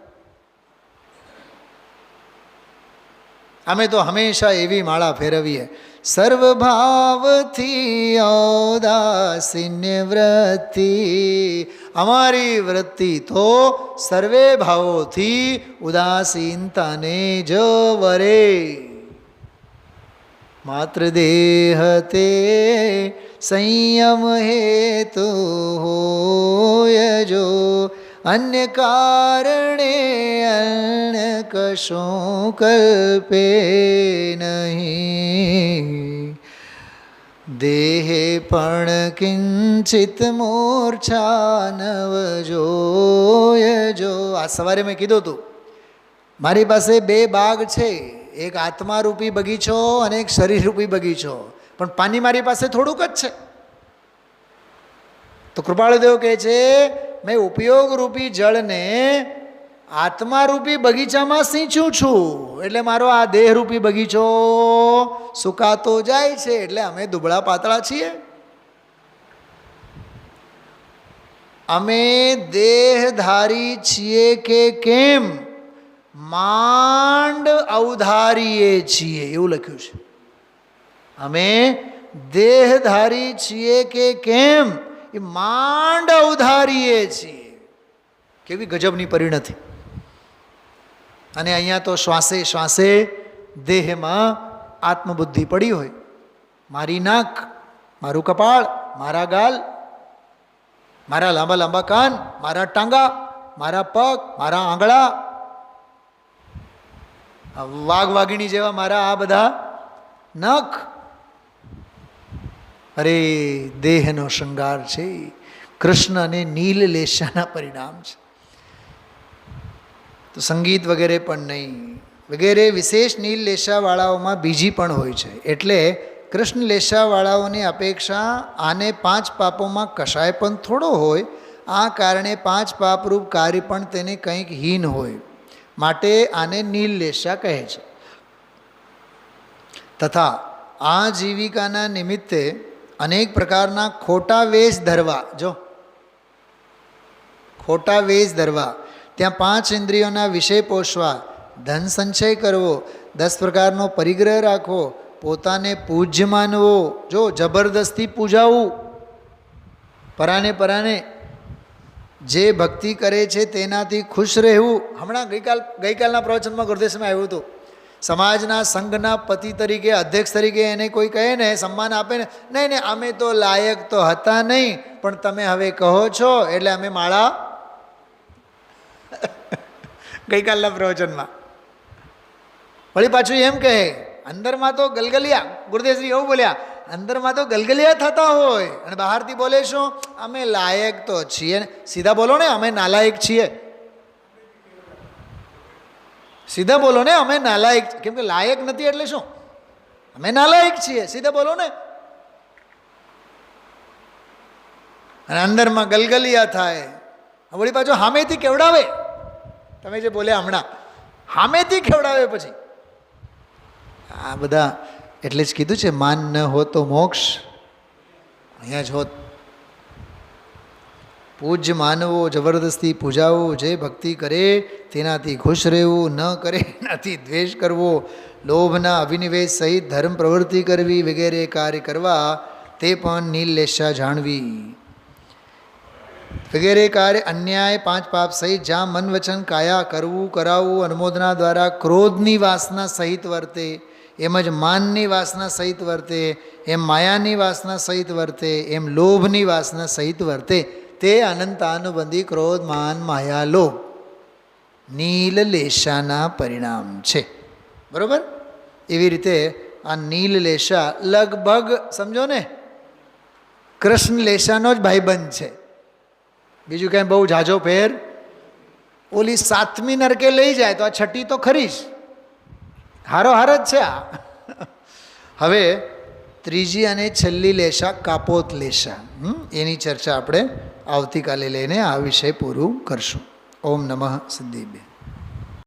અમે તો હંમેશા એવી માળા ફેરવીએ, સર્વભાવથી ઔદાસીન્ય વૃત્તિ. અમારી વૃત્તિ તો સર્વે ભાવોથી ઉદાસીનતાને જ વરે. માત્ર દેહ તે સંયમ હેતુ હોય જો, અન્ય કારણે અન્ય કશું કલ્પે નહીં. દેહે પણ કિંચિત મૂર્છા નવ જોય જો. આ સવારે મેં કીધું હતું, મારી પાસે બે બાગ છે, એક આત્મારૂપી બગીચો અને એક શરીરરૂપી બગીચો, પણ પાણી મારી પાસે થોડુંક જ છે. તો કૃપાળુદેવ કહે છે, મેં ઉપયોગરૂપી જળને આત્મારૂપી બગીચામાં સિંચું છું, એટલે મારો આ દેહરૂપી બગીચો સુકાતો જાય છે. એટલે અમે દુબળા પાતળા છીએ. અમે દેહધારી છીએ કે કેમ? માંડ અવધારીએ છીએ, એવું લખ્યું છે. અમે દેહધારી છીએ કે કેમ? એ માંડ અવધારીએ છીએ. કેવી ગજબની પરિણતિ! અને અહીંયા તો શ્વાસે શ્વાસે દેહમાં આત્મબુદ્ધિ પડી હોય. મારી નાક, મારું કપાળ, મારા ગાલ, મારા લાંબા લાંબા કાન, મારા ટાંગા, મારા પગ, મારા આંગળા, વાઘ વાઘીણી જેવા મારા આ બધા નખ. અરે દેહનો શૃંગાર છે, કૃષ્ણ અને નીલ લેશાના પરિણામ છે. તો સંગીત વગેરે પણ નહીં. વગેરે વિશેષ નીલ લેશાવાળાઓમાં બીજી પણ હોય છે. એટલે કૃષ્ણ લેશાવાળાઓની અપેક્ષા આને 5 પાપોમાં કશાય પણ થોડો હોય. આ કારણે 5 પાપરૂપ કાર્ય પણ તેને કંઈક હીન હોય, માટે આને નીલ લેશા કહે છે. તથા આ જીવિકાના નિમિત્તે અનેક પ્રકારના ખોટા વેશ ધરવા. જો ખોટા વેશ ધરવા, ત્યાં 5 ઇન્દ્રિયોના વિષય પોષવા, ધન સંચય કરવો, 10 પ્રકારનો પરિગ્રહ રાખવો, પોતાને પૂજ્ય માનવો. જો જબરદસ્તી પૂજાવું, પરાને જે ભક્તિ કરે છે તેનાથી ખુશ રહેવું. હમણાં ગઈકાલના પ્રવચનમાં ગુરુદેવમાં આવ્યું હતું, સમાજના સંઘના પતિ તરીકે, અધ્યક્ષ તરીકે એને કોઈ કહે ને, સન્માન આપે ને, નહીં અમે તો લાયક તો હતા નહીં, પણ તમે હવે કહો છો એટલે અમે માળા. ગઈકાલના પ્રવચનમાં વળી પાછું એમ કહે, અંદરમાં તો ગલગલિયા, ગુરુદેવશ્રી એવું બોલ્યા, અંદરમાં તો ગલગલિયા થતા હોય અને બહારથી બોલે શું, અમે લાયક તો છીએ. સીધા બોલો ને, અમે નાલાયક છીએ. સીધા બોલો ને, અમે નાલાયક. કેમ કે લાયક નથી એટલે શું? અમે નાલાયક છીએ. સીધા બોલો ને. અને અંદરમાં ગલગલિયા થાય. વળી પાછું સામેથી કેવડાવે. તમે જે બોલ્યા હમણાં, સામેથી કેવડાવે. પછી આ બધા એટલે જ કીધું છે, માન ન હો તો મોક્ષ અહીંયા જ હોત. પૂજ્ય માનવો, જબરદસ્તી પૂજાવો, જે ભક્તિ કરે તેનાથી ખુશ રહેવું, ન કરે એનાથી દ્વેષ કરવો, લોભના અભિનિવેશ સહિત ધર્મ પ્રવૃત્તિ કરવી વગેરે કાર્ય કરવા તે પણ નીલલેશા જાણવી. વગેરે કાર્ય અન્યાય 5 પાપ સહિત જ્યાં મન વચન કાયા કરવું કરાવવું અનુમોદના દ્વારા ક્રોધની વાસના સહિત વર્તે, એમ જ માનની વાસના સહિત વર્તે, એમ માયાની વાસના સહિત વર્તે, એમ લોભની વાસના સહિત વર્તે, તે અનંતાનુબંધી ક્રોધ માન માયા લોભ નીલલેશાના પરિણામ છે. બરાબર? એવી રીતે આ નીલલેશા લગભગ સમજો ને કૃષ્ણલેશાનો જ ભાઈબંધ છે. બીજું કંઈ બહુ ઝાઝો ફેર. ઓલી 7મી નરકે લઈ જાય તો આ 6ઠી તો ખરી જ, હારો હાર જ છે આ. હવે ત્રીજી અને છેલ્લી લેશા કાપોત લેશા, એની ચર્ચા આપણે આવતીકાલે લઈને આ વિષય પૂરું કરશું. ઓમ નમઃ સિદ્ધિભ્ય.